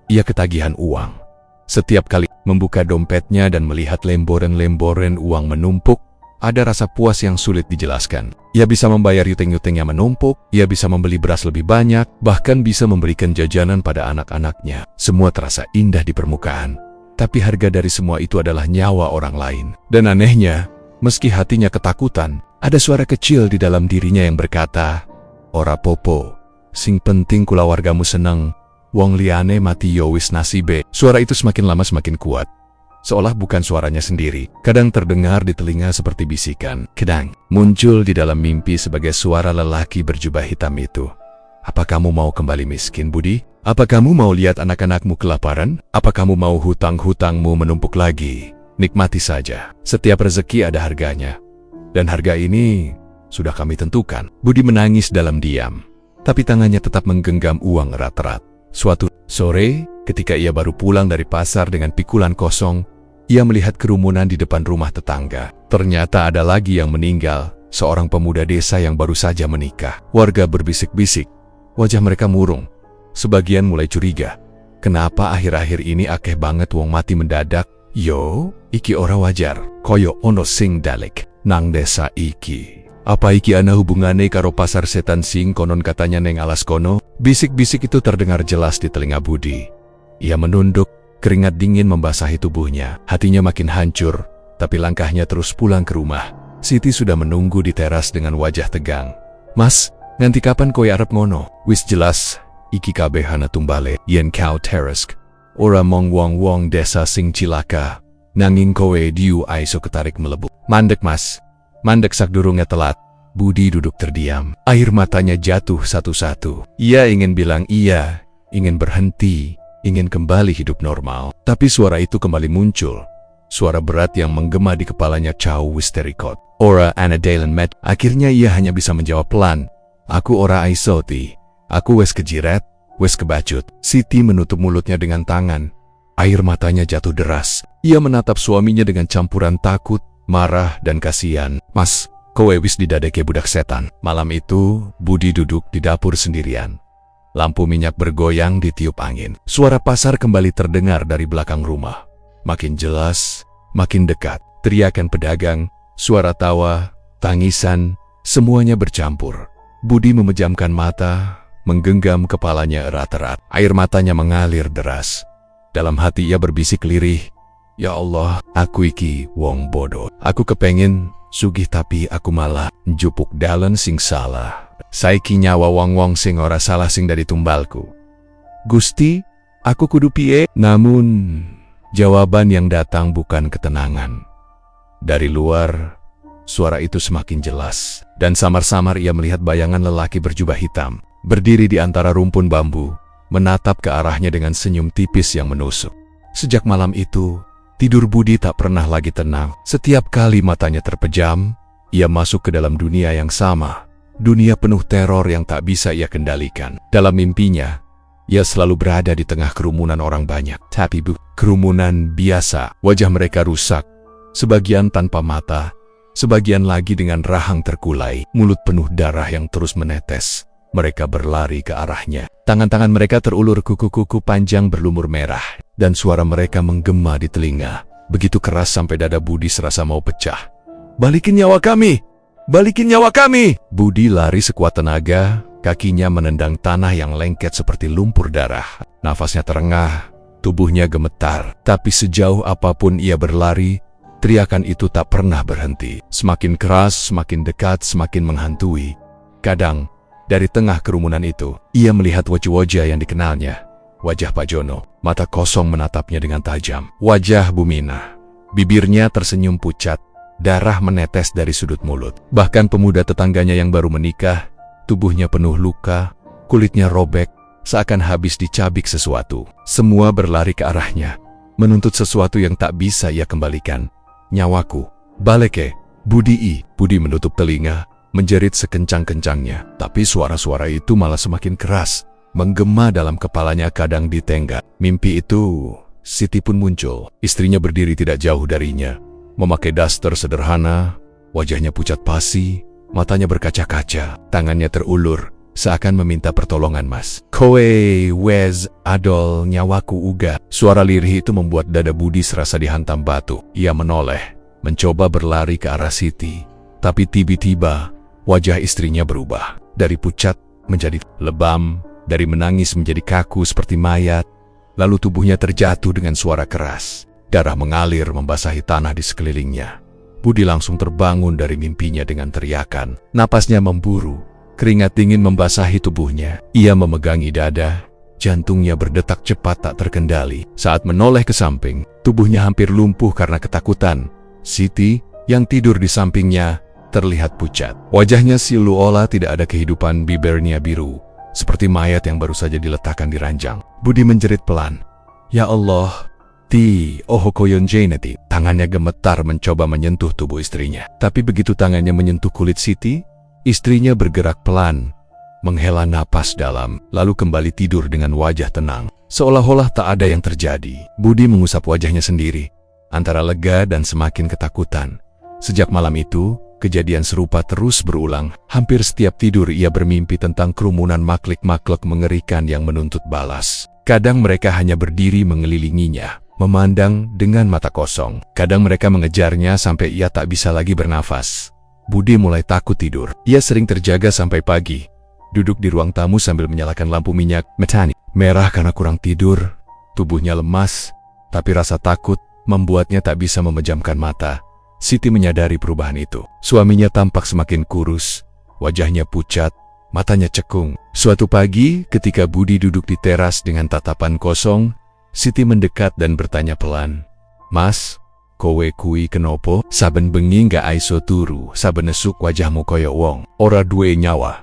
Ia ketagihan uang. Setiap kali membuka dompetnya dan melihat lemboren-lemboren uang menumpuk, ada rasa puas yang sulit dijelaskan. Ia bisa membayar yuteng-yuteng yang menumpuk, ia bisa membeli beras lebih banyak, bahkan bisa memberikan jajanan pada anak-anaknya. Semua terasa indah di permukaan, tapi harga dari semua itu adalah nyawa orang lain. Dan anehnya, meski hatinya ketakutan, ada suara kecil di dalam dirinya yang berkata, "Ora popo, sing penting kula wargamu seneng, wong liane mati yo wis nasibe." Suara itu semakin lama semakin kuat, seolah bukan suaranya sendiri. Kadang terdengar di telinga seperti bisikan, kadang muncul di dalam mimpi sebagai suara lelaki berjubah hitam itu. "Apa kamu mau kembali miskin, Budi? Apa kamu mau lihat anak-anakmu kelaparan? Apa kamu mau hutang-hutangmu menumpuk lagi? Nikmati saja, setiap rezeki ada harganya. Dan harga ini sudah kami tentukan." Budi menangis dalam diam, tapi tangannya tetap menggenggam uang erat-erat. Suatu sore, ketika ia baru pulang dari pasar dengan pikulan kosong, ia melihat kerumunan di depan rumah tetangga. Ternyata ada lagi yang meninggal, seorang pemuda desa yang baru saja menikah. Warga berbisik-bisik, wajah mereka murung. Sebagian mulai curiga, kenapa akhir-akhir ini akeh banget wong mati mendadak? Yo, iki ora wajar, koyo ono sing dalek nang desa iki. Apa iki ana hubungane karo pasar setan sing konon katanya neng alas kono? Bisik-bisik itu terdengar jelas di telinga Budi. Ia menunduk, keringat dingin membasahi tubuhnya. Hatinya makin hancur, tapi langkahnya terus pulang ke rumah. Siti sudah menunggu di teras dengan wajah tegang. "Mas, nganti kapan kowe arep ngono? Wis jelas, iki kabeh hana tumbale yen kau teresk. Ora mong wong-wong desa sing cilaka, nanging kowe diu aiso ketarik melebu." "Mandek mas, mandek sakdurunge telat." Budi duduk terdiam, air matanya jatuh satu-satu. Ia ingin bilang iya, ingin berhenti, ingin kembali hidup normal. Tapi suara itu kembali muncul. Suara berat yang menggema di kepalanya, "Cau wis terikot. Ora ana dalen met." Akhirnya ia hanya bisa menjawab pelan, "Aku ora aisoti. Aku wes kejiret, wes kebacut." Siti menutup mulutnya dengan tangan. Air matanya jatuh deras. Ia menatap suaminya dengan campuran takut, marah, dan kasihan. "Mas, kowe wis didadeke budak setan." Malam itu, Budi duduk di dapur sendirian. Lampu minyak bergoyang ditiup angin. Suara pasar kembali terdengar dari belakang rumah. Makin jelas, makin dekat. Teriakan pedagang, suara tawa, tangisan, semuanya bercampur. Budi memejamkan mata, menggenggam kepalanya erat-erat. Air matanya mengalir deras. Dalam hati ia berbisik lirih, "Ya Allah, aku iki wong bodoh. Aku kepengen sugih tapi aku malah njupuk dalan sing salah. Saiki nyawa wong-wong sing ora salah sing dari tumbalku. Gusti, aku kudu piye?" Namun, jawaban yang datang bukan ketenangan. Dari luar, suara itu semakin jelas, dan samar-samar ia melihat bayangan lelaki berjubah hitam, berdiri di antara rumpun bambu, menatap ke arahnya dengan senyum tipis yang menusuk. Sejak malam itu, tidur Budi tak pernah lagi tenang. Setiap kali matanya terpejam, ia masuk ke dalam dunia yang sama. Dunia penuh teror yang tak bisa ia kendalikan. Dalam mimpinya, Ia selalu berada di tengah kerumunan orang banyak. Tapi kerumunan biasa. Wajah mereka rusak. Sebagian tanpa mata. Sebagian lagi dengan rahang terkulai. Mulut penuh darah yang terus menetes. Mereka berlari ke arahnya. Tangan-tangan mereka terulur, kuku-kuku panjang berlumur merah. Dan suara mereka menggema di telinga. Begitu keras sampai dada Budi serasa mau pecah. "Balikin nyawa kami! Balikin nyawa kami!" Budi lari sekuat tenaga. Kakinya menendang tanah yang lengket seperti lumpur darah. Nafasnya terengah, tubuhnya gemetar. Tapi sejauh apapun ia berlari, teriakan itu tak pernah berhenti. Semakin keras, semakin dekat, semakin menghantui. Kadang, dari tengah kerumunan itu, ia melihat wajah-wajah yang dikenalnya. Wajah Pak Jono, mata kosong menatapnya dengan tajam. Wajah Bumina, bibirnya tersenyum pucat, darah menetes dari sudut mulut. Bahkan pemuda tetangganya yang baru menikah, tubuhnya penuh luka, kulitnya robek, seakan habis dicabik sesuatu. Semua berlari ke arahnya, menuntut sesuatu yang tak bisa ia kembalikan. "Nyawaku, baleke, Budi." Budi menutup telinga, menjerit sekencang-kencangnya. Tapi suara-suara itu malah semakin keras, menggema dalam kepalanya kadang ditenggak. Mimpi itu, Siti pun muncul. Istrinya berdiri tidak jauh darinya, memakai daster sederhana, wajahnya pucat pasi, matanya berkaca-kaca, tangannya terulur, seakan meminta pertolongan. "Mas, kowe wes adol nyawaku uga." Suara lirih itu membuat dada Budi serasa dihantam batu. Ia menoleh, mencoba berlari ke arah Siti. Tapi tiba-tiba, wajah istrinya berubah. Dari pucat menjadi lebam, dari menangis menjadi kaku seperti mayat. Lalu tubuhnya terjatuh dengan suara keras. Darah mengalir membasahi tanah di sekelilingnya. Budi langsung terbangun dari mimpinya dengan teriakan. Napasnya memburu, keringat dingin membasahi tubuhnya. Ia memegangi dada, jantungnya berdetak cepat tak terkendali. Saat menoleh ke samping, tubuhnya hampir lumpuh karena ketakutan. Siti, yang tidur di sampingnya, terlihat pucat. Wajahnya seolah tidak ada kehidupan, bibirnya biru, seperti mayat yang baru saja diletakkan di ranjang. Budi menjerit pelan, "Ya Allah, koyon Jaineti." Tangannya gemetar mencoba menyentuh tubuh istrinya. Tapi begitu tangannya menyentuh kulit Siti, istrinya bergerak pelan, menghela napas dalam, lalu kembali tidur dengan wajah tenang. Seolah-olah tak ada yang terjadi. Budi mengusap wajahnya sendiri, antara lega dan semakin ketakutan. Sejak malam itu, kejadian serupa terus berulang. Hampir setiap tidur ia bermimpi tentang kerumunan makhluk-makhluk mengerikan yang menuntut balas. Kadang mereka hanya berdiri mengelilinginya, memandang dengan mata kosong. Kadang mereka mengejarnya sampai ia tak bisa lagi bernafas. Budi mulai takut tidur. Ia sering terjaga sampai pagi, duduk di ruang tamu sambil menyalakan lampu minyak metani. Merah karena kurang tidur, tubuhnya lemas, tapi rasa takut membuatnya tak bisa memejamkan mata. Siti menyadari perubahan itu. Suaminya tampak semakin kurus, wajahnya pucat, matanya cekung. Suatu pagi, ketika Budi duduk di teras dengan tatapan kosong, Siti mendekat dan bertanya pelan, "Mas, kowe kui kenopo? Saben bengi nggak aiso turu, saben esuk wajahmu koyo wong ora duwe nyawa."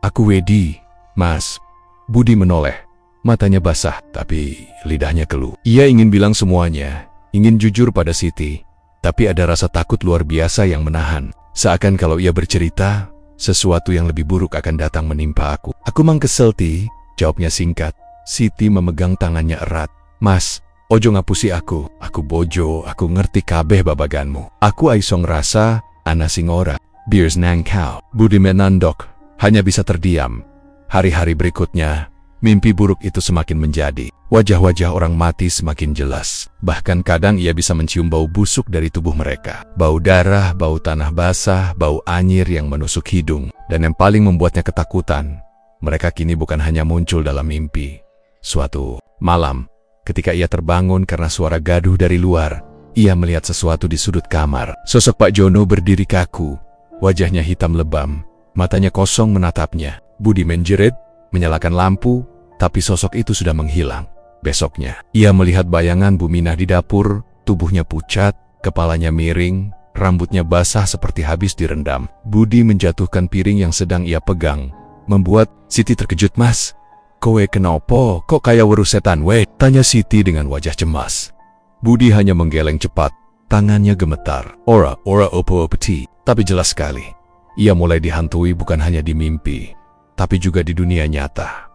"Aku wedi, Mas." Budi menoleh, matanya basah, tapi lidahnya keluh. Ia ingin bilang semuanya, ingin jujur pada Siti, tapi ada rasa takut luar biasa yang menahan. Seakan kalau ia bercerita, sesuatu yang lebih buruk akan datang menimpa aku. "Aku mang kesel ti," jawabnya singkat. Siti memegang tangannya erat. "Mas, ojo ngapusi aku bojo, aku ngerti kabeh babaganmu. Aku aiso ngerasa, ana sing ora. Biars nang kau." Budi menandok, hanya bisa terdiam. Hari-hari berikutnya, mimpi buruk itu semakin menjadi. Wajah-wajah orang mati semakin jelas. Bahkan kadang ia bisa mencium bau busuk dari tubuh mereka. Bau darah, bau tanah basah, bau anyir yang menusuk hidung. Dan yang paling membuatnya ketakutan, mereka kini bukan hanya muncul dalam mimpi. Suatu malam, ketika ia terbangun karena suara gaduh dari luar, ia melihat sesuatu di sudut kamar. Sosok Pak Jono berdiri kaku, wajahnya hitam lebam, matanya kosong menatapnya. Budi menjerit, menyalakan lampu, tapi sosok itu sudah menghilang. Besoknya, ia melihat bayangan Buminah di dapur, tubuhnya pucat, kepalanya miring, rambutnya basah seperti habis direndam. Budi menjatuhkan piring yang sedang ia pegang, membuat Siti terkejut. "Mas, kowe kenopo? Kok kayak weru setan we?" tanya Siti dengan wajah cemas. Budi hanya menggeleng cepat, tangannya gemetar. Ora opo-opeti." Tapi jelas sekali, ia mulai dihantui bukan hanya di mimpi, tapi juga di dunia nyata.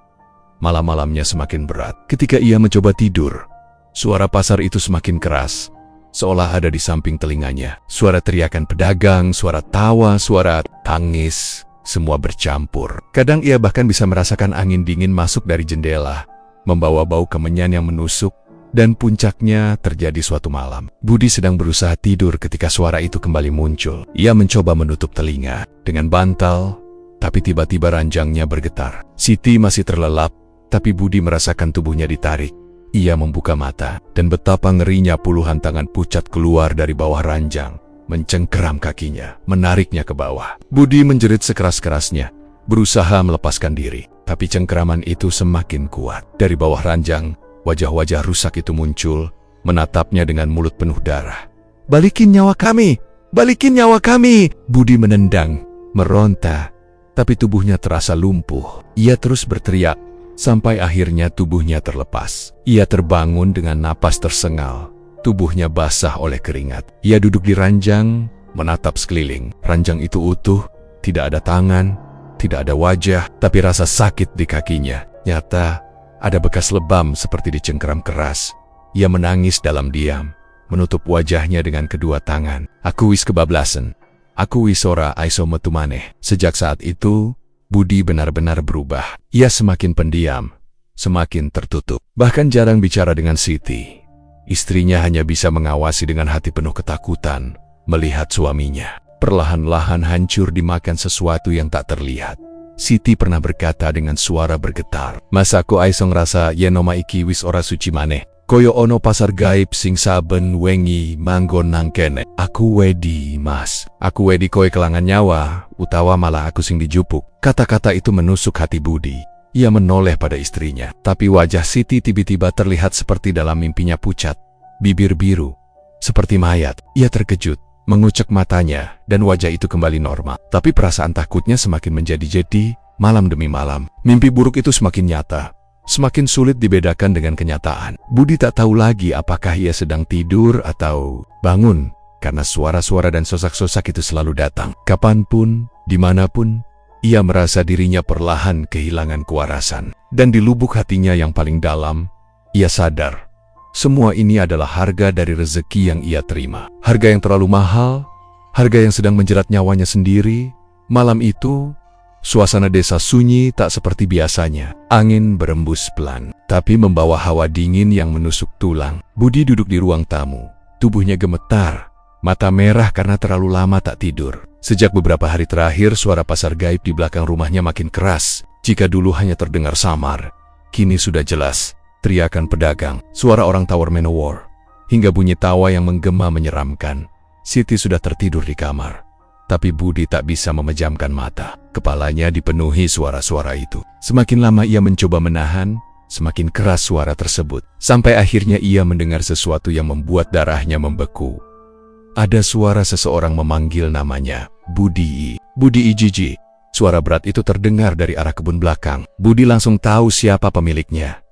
Malam-malamnya semakin berat. Ketika ia mencoba tidur, suara pasar itu semakin keras, seolah ada di samping telinganya. Suara teriakan pedagang, suara tawa, suara tangis, semua bercampur. Kadang ia bahkan bisa merasakan angin dingin masuk dari jendela, membawa bau kemenyan yang menusuk. Dan puncaknya terjadi suatu malam. Budi sedang berusaha tidur ketika suara itu kembali muncul. Ia mencoba menutup telinga dengan bantal, tapi tiba-tiba ranjangnya bergetar. Siti masih terlelap, tapi Budi merasakan tubuhnya ditarik. Ia membuka mata, dan betapa ngerinya puluhan tangan pucat keluar dari bawah ranjang, mencengkeram kakinya, menariknya ke bawah. Budi menjerit sekeras-kerasnya, berusaha melepaskan diri, tapi cengkeraman itu semakin kuat. Dari bawah ranjang, wajah-wajah rusak itu muncul, menatapnya dengan mulut penuh darah. "Balikin nyawa kami! Balikin nyawa kami!" Budi menendang, meronta, tapi tubuhnya terasa lumpuh. Ia terus berteriak, sampai akhirnya tubuhnya terlepas. Ia terbangun dengan napas tersengal, tubuhnya basah oleh keringat. Ia duduk di ranjang, menatap sekeliling. Ranjang itu utuh, tidak ada tangan, tidak ada wajah, tapi rasa sakit di kakinya nyata. Ada bekas lebam seperti dicengkeram keras. Ia menangis dalam diam, menutup wajahnya dengan kedua tangan. "Aku wis kebablasan. Aku wis ora aiso metu maneh." Sejak saat itu, Budi benar-benar berubah. Ia semakin pendiam, semakin tertutup. Bahkan jarang bicara dengan Siti. Istrinya hanya bisa mengawasi dengan hati penuh ketakutan, melihat suaminya perlahan-lahan hancur dimakan sesuatu yang tak terlihat. Siti pernah berkata dengan suara bergetar, "Mas aku aiso ngrasa yen oma iki wis ora suci maneh. Koyo ono pasar gaib sing saben wengi manggon nang kene. Aku wedi, Mas. Aku wedi koe kelangan nyawa, utawa malah aku sing dijupuk." Kata-kata itu menusuk hati Budi. Ia menoleh pada istrinya, tapi wajah Siti tiba-tiba terlihat seperti dalam mimpinya pucat, bibir biru, seperti mayat. Ia terkejut, mengucek matanya, dan wajah itu kembali normal. Tapi perasaan takutnya semakin menjadi-jadi, malam demi malam. Mimpi buruk itu semakin nyata, semakin sulit dibedakan dengan kenyataan. Budi tak tahu lagi apakah ia sedang tidur atau bangun, karena suara-suara dan sosak-sosak itu selalu datang. Kapanpun, dimanapun, ia merasa dirinya perlahan kehilangan kewarasan. Dan di lubuk hatinya yang paling dalam, ia sadar semua ini adalah harga dari rezeki yang ia terima. Harga yang terlalu mahal, harga yang sedang menjerat nyawanya sendiri. Malam itu, suasana desa sunyi tak seperti biasanya. Angin berembus pelan, tapi membawa hawa dingin yang menusuk tulang. Budi duduk di ruang tamu. Tubuhnya gemetar, mata merah karena terlalu lama tak tidur. Sejak beberapa hari terakhir, suara pasar gaib di belakang rumahnya makin keras. Jika dulu hanya terdengar samar, kini sudah jelas. Teriakan pedagang, suara orang Tower Manowar, hingga bunyi tawa yang menggema menyeramkan. Siti sudah tertidur di kamar, tapi Budi tak bisa memejamkan mata. Kepalanya dipenuhi suara-suara itu. Semakin lama ia mencoba menahan, semakin keras suara tersebut. Sampai akhirnya ia mendengar sesuatu yang membuat darahnya membeku. Ada suara seseorang memanggil namanya, "Budi, Budi Ijiji." Suara berat itu terdengar dari arah kebun belakang. Budi langsung tahu siapa pemiliknya.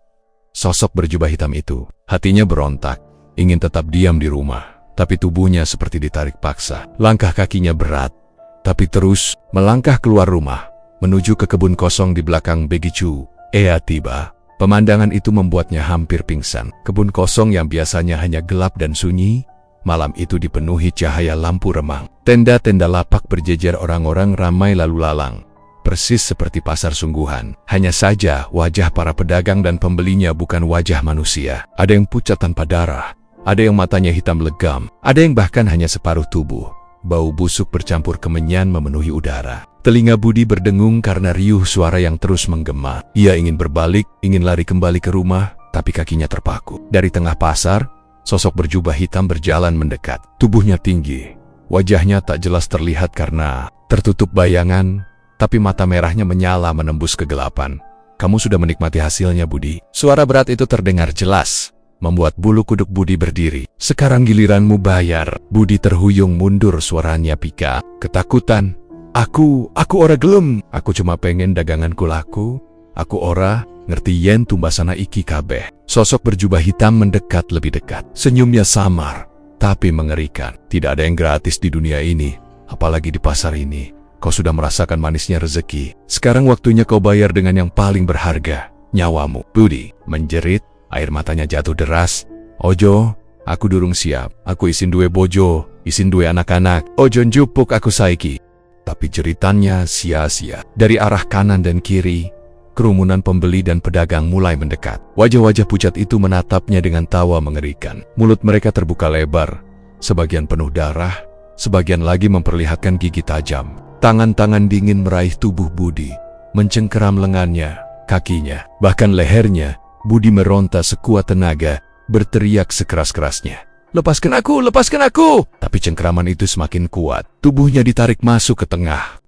Sosok berjubah hitam itu, hatinya berontak, ingin tetap diam di rumah, tapi tubuhnya seperti ditarik paksa. Langkah kakinya berat, tapi terus melangkah keluar rumah, menuju ke kebun kosong di belakang Begicu. Ea tiba, pemandangan itu membuatnya hampir pingsan. Kebun kosong yang biasanya hanya gelap dan sunyi, malam itu dipenuhi cahaya lampu remang. Tenda-tenda lapak berjejer, orang-orang ramai lalu lalang. Persis seperti pasar sungguhan. Hanya saja wajah para pedagang dan pembelinya bukan wajah manusia. Ada yang pucat tanpa darah, ada yang matanya hitam legam, ada yang bahkan hanya separuh tubuh. Bau busuk bercampur kemenyan memenuhi udara. Telinga Budi berdengung karena riuh suara yang terus menggema. Ia ingin berbalik, ingin lari kembali ke rumah, tapi kakinya terpaku. Dari tengah pasar, sosok berjubah hitam berjalan mendekat. Tubuhnya tinggi, wajahnya tak jelas terlihat karena tertutup bayangan, tapi mata merahnya menyala menembus kegelapan. "Kamu sudah menikmati hasilnya, Budi." Suara berat itu terdengar jelas, membuat bulu kuduk Budi berdiri. "Sekarang giliranmu bayar." Budi terhuyung mundur, suaranya pika, ketakutan. Aku ora gelem. Aku cuma pengen daganganku laku. Aku ora ngerti yen tumbasana iki kabeh." Sosok berjubah hitam mendekat lebih dekat. Senyumnya samar, tapi mengerikan. "Tidak ada yang gratis di dunia ini, apalagi di pasar ini. Kau sudah merasakan manisnya rezeki. Sekarang waktunya kau bayar dengan yang paling berharga." Nyawamu, Budi, menjerit, air matanya jatuh deras. Ojo, aku durung siap. Aku isin duwe bojo, isin duwe anak-anak. Ojo njupuk aku saiki. Tapi jeritannya sia-sia. Dari arah kanan dan kiri, kerumunan pembeli dan pedagang mulai mendekat. Wajah-wajah pucat itu menatapnya dengan tawa mengerikan. Mulut mereka terbuka lebar, sebagian penuh darah, sebagian lagi memperlihatkan gigi tajam. Tangan-tangan dingin meraih tubuh Budi, mencengkeram lengannya, kakinya, bahkan lehernya. Budi meronta sekuat tenaga, berteriak sekeras-kerasnya. Lepaskan aku, lepaskan aku! Tapi cengkeraman itu semakin kuat. Tubuhnya ditarik masuk ke tengah.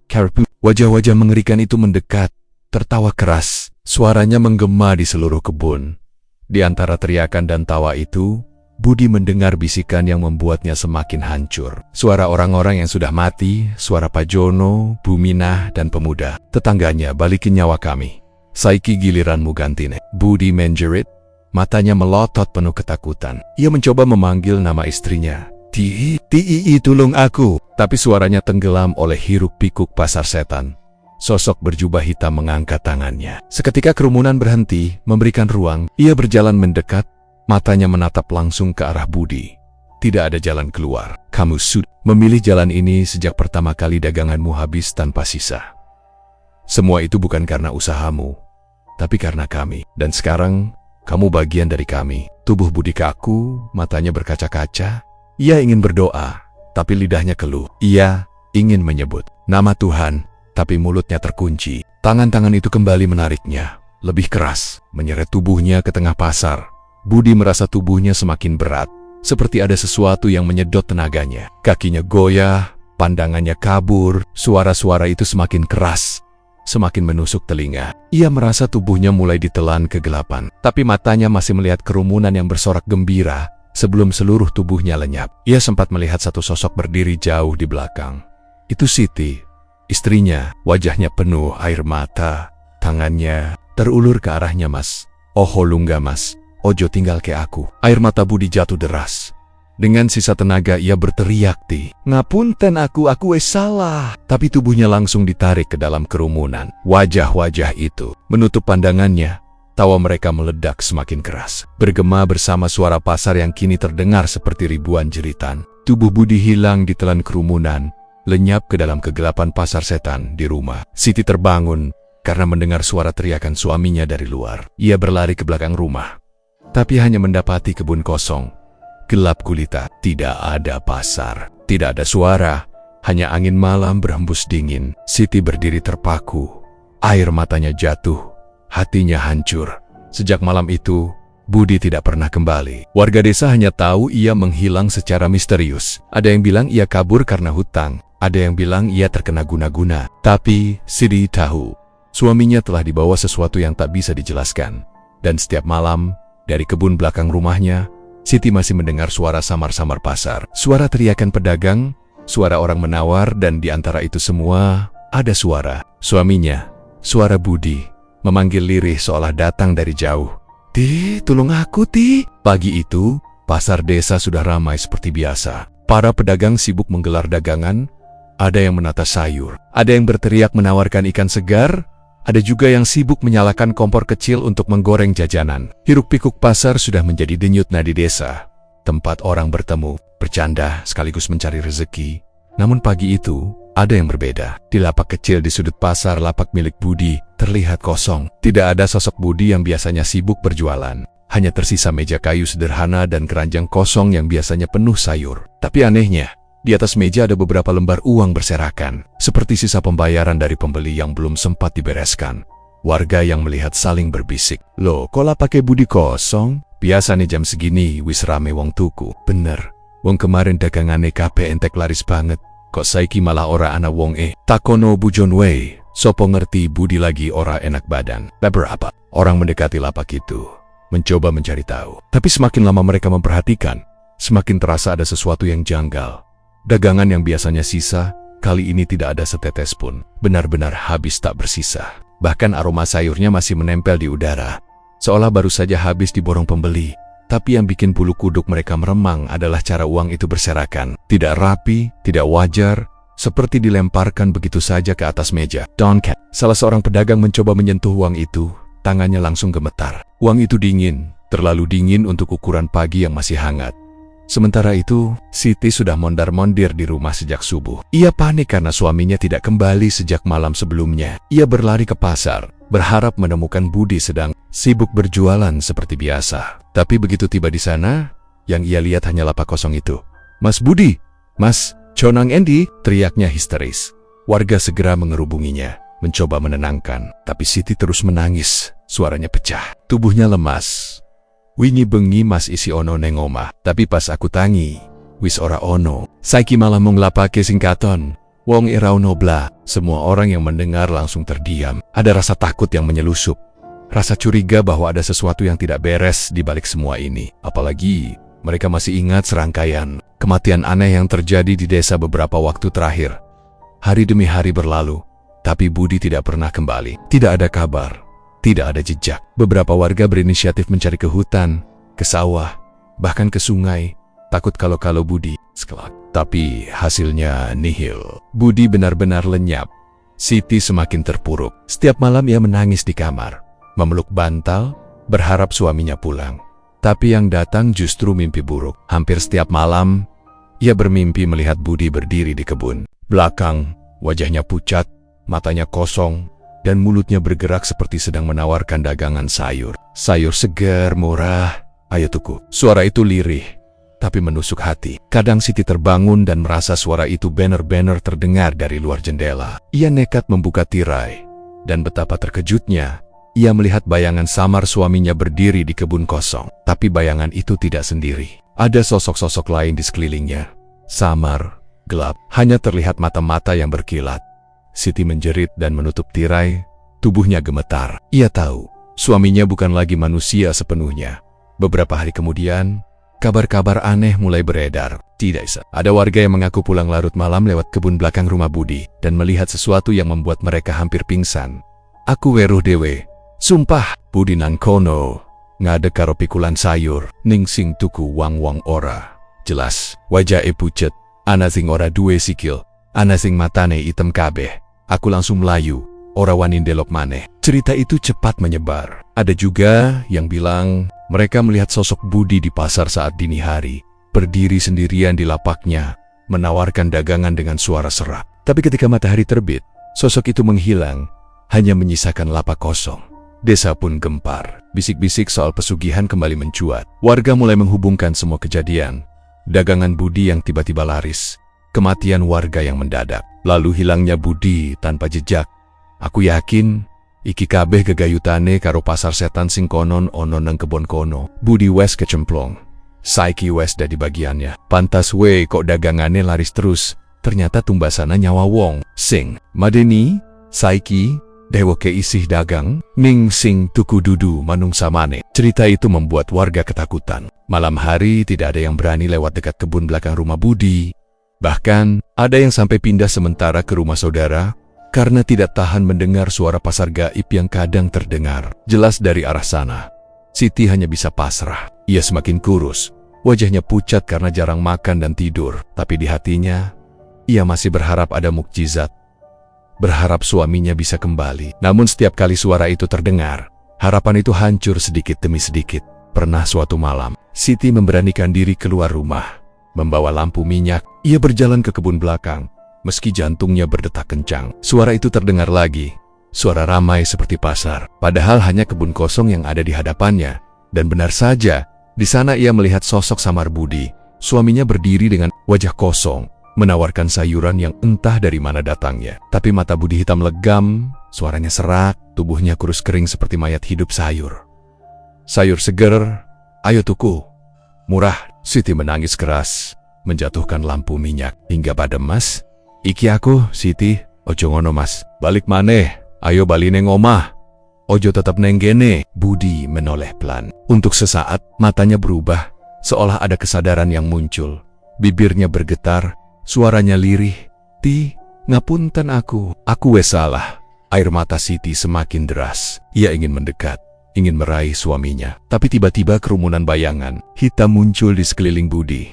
Wajah-wajah mengerikan itu mendekat, tertawa keras. Suaranya menggema di seluruh kebun. Di antara teriakan dan tawa itu, Budi mendengar bisikan yang membuatnya semakin hancur. Suara orang-orang yang sudah mati, suara Pak Jono, Bu Minah, dan pemuda. Tetangganya, balikin nyawa kami. Saiki giliranmu gantine. Budi menjerit, matanya melotot penuh ketakutan. Ia mencoba memanggil nama istrinya. Tii, tolong aku. Tapi suaranya tenggelam oleh hiruk-pikuk pasar setan. Sosok berjubah hitam mengangkat tangannya. Seketika kerumunan berhenti, memberikan ruang. Ia berjalan mendekat, matanya menatap langsung ke arah Budi. Tidak ada jalan keluar. Kamu sudah memilih jalan ini sejak pertama kali daganganmu habis tanpa sisa. Semua itu bukan karena usahamu, tapi karena kami. Dan sekarang, kamu bagian dari kami. Tubuh Budi kaku, matanya berkaca-kaca. Ia ingin berdoa, tapi lidahnya keluh. Ia ingin menyebut nama Tuhan, tapi mulutnya terkunci. Tangan-tangan itu kembali menariknya, lebih keras, menyeret tubuhnya ke tengah pasar. Budi merasa tubuhnya semakin berat, seperti ada sesuatu yang menyedot tenaganya. Kakinya goyah, pandangannya kabur, suara-suara itu semakin keras, semakin menusuk telinga. Ia merasa tubuhnya mulai ditelan kegelapan, tapi matanya masih melihat kerumunan yang bersorak gembira sebelum seluruh tubuhnya lenyap. Ia sempat melihat satu sosok berdiri jauh di belakang. Itu Siti, istrinya. Wajahnya penuh air mata, tangannya terulur ke arahnya. Mas, oholungga mas, ojo tinggal ke aku. Air mata Budi jatuh deras. Dengan sisa tenaga ia berteriak, ngapunten aku wes salah. Tapi tubuhnya langsung ditarik ke dalam kerumunan. Wajah-wajah itu menutup pandangannya. Tawa mereka meledak semakin keras, bergema bersama suara pasar yang kini terdengar seperti ribuan jeritan. Tubuh Budi hilang ditelan kerumunan, lenyap ke dalam kegelapan pasar setan di rumah. Siti terbangun karena mendengar suara teriakan suaminya dari luar. Ia berlari ke belakang rumah, tapi hanya mendapati kebun kosong. Gelap gulita, tidak ada pasar, tidak ada suara, hanya angin malam berhembus dingin. Siti berdiri terpaku, air matanya jatuh, hatinya hancur. Sejak malam itu, Budi tidak pernah kembali. Warga desa hanya tahu ia menghilang secara misterius. Ada yang bilang ia kabur karena hutang, ada yang bilang ia terkena guna-guna. Tapi Siti tahu, suaminya telah dibawa sesuatu yang tak bisa dijelaskan. Dan setiap malam, dari kebun belakang rumahnya, Siti masih mendengar suara samar-samar pasar, suara teriakan pedagang, suara orang menawar, dan di antara itu semua ada suara suaminya, suara Budi, memanggil lirih seolah datang dari jauh. Tolong aku, Ti. Pagi itu, pasar desa sudah ramai seperti biasa. Para pedagang sibuk menggelar dagangan, ada yang menata sayur, ada yang berteriak menawarkan ikan segar, ada juga yang sibuk menyalakan kompor kecil untuk menggoreng jajanan. Hiruk-pikuk pasar sudah menjadi denyut nadi desa, tempat orang bertemu, bercanda, sekaligus mencari rezeki. Namun pagi itu, ada yang berbeda. Di lapak kecil di sudut pasar, lapak milik Budi terlihat kosong. Tidak ada sosok Budi yang biasanya sibuk berjualan. Hanya tersisa meja kayu sederhana dan keranjang kosong yang biasanya penuh sayur. Tapi anehnya, di atas meja ada beberapa lembar uang berserakan, seperti sisa pembayaran dari pembeli yang belum sempat dibereskan. Warga yang melihat saling berbisik. Loh, kok lapake Budi kosong? Biasa nih jam segini wis rame wong tuku. Bener, wong kemarin dagangane kabeh entek laris banget. Kok saiki malah ora ana wong takono Bu John Wei. Sopo ngerti Budi lagi ora enak badan. Beberapa orang mendekati lapak itu, mencoba mencari tahu. Tapi semakin lama mereka memperhatikan, semakin terasa ada sesuatu yang janggal. Dagangan yang biasanya sisa, kali ini tidak ada setetes pun. Benar-benar habis tak bersisa. Bahkan aroma sayurnya masih menempel di udara, seolah baru saja habis diborong pembeli. Tapi yang bikin bulu kuduk mereka meremang adalah cara uang itu berserakan. Tidak rapi, tidak wajar, seperti dilemparkan begitu saja ke atas meja. Don Cat, salah seorang pedagang mencoba menyentuh uang itu, tangannya langsung gemetar. Uang itu dingin, terlalu dingin untuk ukuran pagi yang masih hangat. Sementara itu, Siti sudah mondar-mondir di rumah sejak subuh. Ia panik karena suaminya tidak kembali sejak malam sebelumnya. Ia berlari ke pasar, berharap menemukan Budi sedang sibuk berjualan seperti biasa. Tapi begitu tiba di sana, yang ia lihat hanya lapak kosong itu. "Mas Budi! Mas, Conang Endi!" teriaknya histeris. Warga segera mengerubunginya, mencoba menenangkan. Tapi Siti terus menangis, suaranya pecah, tubuhnya lemas. "Wingi bengi mas isi ono neng omah, tapi pas aku tangi, wis ora ono. Saiki malah mung lapake singkaton, wong ira ono bla." Semua orang yang mendengar langsung terdiam. Ada rasa takut yang menyelusup, rasa curiga bahwa ada sesuatu yang tidak beres di balik semua ini. Apalagi mereka masih ingat serangkaian kematian aneh yang terjadi di desa beberapa waktu terakhir. Hari demi hari berlalu, tapi Budi tidak pernah kembali. Tidak ada kabar. Tidak ada jejak. Beberapa warga berinisiatif mencari ke hutan, ke sawah, bahkan ke sungai, takut kalau Budi sekelak. Tapi hasilnya nihil. Budi benar-benar lenyap. Siti semakin terpuruk. Setiap malam ia menangis di kamar, memeluk bantal, berharap suaminya pulang. Tapi yang datang justru mimpi buruk. Hampir setiap malam, ia bermimpi melihat Budi berdiri di kebun belakang, wajahnya pucat, matanya kosong, dan mulutnya bergerak seperti sedang menawarkan dagangan sayur. "Sayur segar, murah, ayo tuku." Suara itu lirih, tapi menusuk hati. Kadang Siti terbangun dan merasa suara itu benar-benar terdengar dari luar jendela. Ia nekat membuka tirai, dan betapa terkejutnya, ia melihat bayangan samar suaminya berdiri di kebun kosong. Tapi bayangan itu tidak sendiri. Ada sosok-sosok lain di sekelilingnya. Samar, gelap, hanya terlihat mata-mata yang berkilat. Siti menjerit dan menutup tirai, tubuhnya gemetar. Ia tahu, suaminya bukan lagi manusia sepenuhnya. Beberapa hari kemudian, kabar-kabar aneh mulai beredar. Ada warga yang mengaku pulang larut malam lewat kebun belakang rumah Budi, dan melihat sesuatu yang membuat mereka hampir pingsan. "Aku weruh dewe. Sumpah, Budi nang kono, ngade karo pikulan sayur, ning sing tuku wang-wang ora. Jelas, wajahe pucet, ana sing ora duwe sikil, ana sing matane item kabeh. Aku langsung melayu, ora wani ndelok maneh." Cerita itu cepat menyebar. Ada juga yang bilang mereka melihat sosok Budi di pasar saat dini hari, berdiri sendirian di lapaknya, menawarkan dagangan dengan suara serak. Tapi ketika matahari terbit, sosok itu menghilang, hanya menyisakan lapak kosong. Desa pun gempar. Bisik-bisik soal pesugihan kembali mencuat. Warga mulai menghubungkan semua kejadian. Dagangan Budi yang tiba-tiba laris, kematian warga yang mendadak, lalu hilangnya Budi tanpa jejak. Aku yakin iki kabeh gegayutane karo pasar setan sing konon ono nang kebon kono. Budi wes kecemplung, saiki wes dadi bagiannya. Pantas we kok dagangane laris terus. Ternyata tumbasana nyawa wong sing madeni saiki dewoke isih dagang ning sing tuku dudu manungsa maneh. Cerita itu membuat warga ketakutan. Malam hari tidak ada yang berani lewat dekat kebun belakang rumah Budi. Bahkan, ada yang sampai pindah sementara ke rumah saudara karena tidak tahan mendengar suara pasar gaib yang kadang terdengar jelas dari arah sana. Siti hanya bisa pasrah. Ia semakin kurus, wajahnya pucat karena jarang makan dan tidur. Tapi di hatinya, ia masih berharap ada mukjizat. Berharap suaminya bisa kembali. Namun setiap kali suara itu terdengar, harapan itu hancur sedikit demi sedikit. Pernah suatu malam, Siti memberanikan diri keluar rumah. Membawa lampu minyak, ia berjalan ke kebun belakang. Meski jantungnya berdetak kencang, suara itu terdengar lagi. Suara ramai seperti pasar, padahal hanya kebun kosong yang ada di hadapannya. Dan benar saja, di sana ia melihat sosok samar Budi. Suaminya berdiri dengan wajah kosong, menawarkan sayuran yang entah dari mana datangnya. Tapi mata Budi hitam legam, suaranya serak, tubuhnya kurus kering seperti mayat hidup sayur. "Sayur seger, ayo tuku. Murah." Siti menangis keras, menjatuhkan lampu minyak. "Hingga pada mas, iki aku, Siti, ojo ngono mas. Balik maneh, ayo bali neng omah. Ojo tetap neng gene." Budi menoleh pelan. Untuk sesaat, matanya berubah, seolah ada kesadaran yang muncul. Bibirnya bergetar, suaranya lirih. "Ti, ngapunten aku wes salah." Air mata Siti semakin deras. Ia ingin mendekat, ingin meraih suaminya. Tapi tiba-tiba kerumunan bayangan hitam muncul di sekeliling Budi.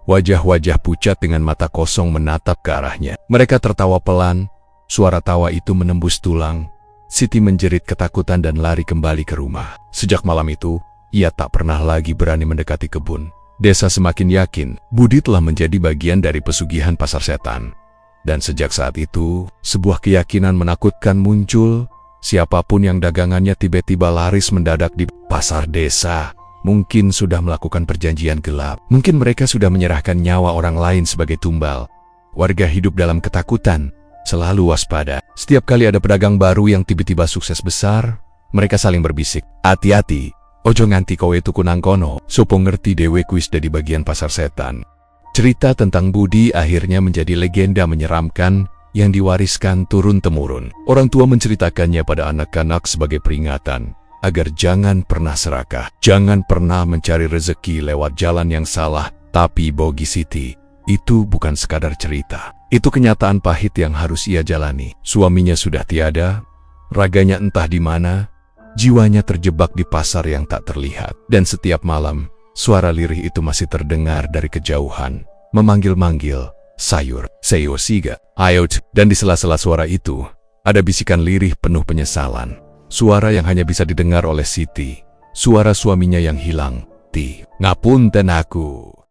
Wajah-wajah pucat dengan mata kosong menatap ke arahnya. Mereka tertawa pelan. Suara tawa itu menembus tulang. Siti menjerit ketakutan dan lari kembali ke rumah. Sejak malam itu, ia tak pernah lagi berani mendekati kebun. Desa semakin yakin Budi telah menjadi bagian dari pesugihan pasar setan. Dan sejak saat itu, sebuah keyakinan menakutkan muncul. Siapapun yang dagangannya tiba-tiba laris mendadak di pasar desa, mungkin sudah melakukan perjanjian gelap. Mungkin mereka sudah menyerahkan nyawa orang lain sebagai tumbal. Warga hidup dalam ketakutan, selalu waspada. Setiap kali ada pedagang baru yang tiba-tiba sukses besar, mereka saling berbisik, "Hati-hati, ojo nganti kowe tuku nang kono." Sopo ngerti dewe kuis dari bagian pasar setan. Cerita tentang Budi akhirnya menjadi legenda menyeramkan yang diwariskan turun-temurun. Orang tua menceritakannya pada anak-anak sebagai peringatan agar jangan pernah serakah, jangan pernah mencari rezeki lewat jalan yang salah. Tapi bagi Siti, itu bukan sekadar cerita. Itu kenyataan pahit yang harus ia jalani. Suaminya sudah tiada, raganya entah di mana, jiwanya terjebak di pasar yang tak terlihat. Dan setiap malam, suara lirih itu masih terdengar dari kejauhan, memanggil-manggil, "Sayur, Seyo Siga, ayo." Dan di sela-sela suara itu, ada bisikan lirih penuh penyesalan. Suara yang hanya bisa didengar oleh Siti. Suara suaminya yang hilang. "Ti, ngapunten aku."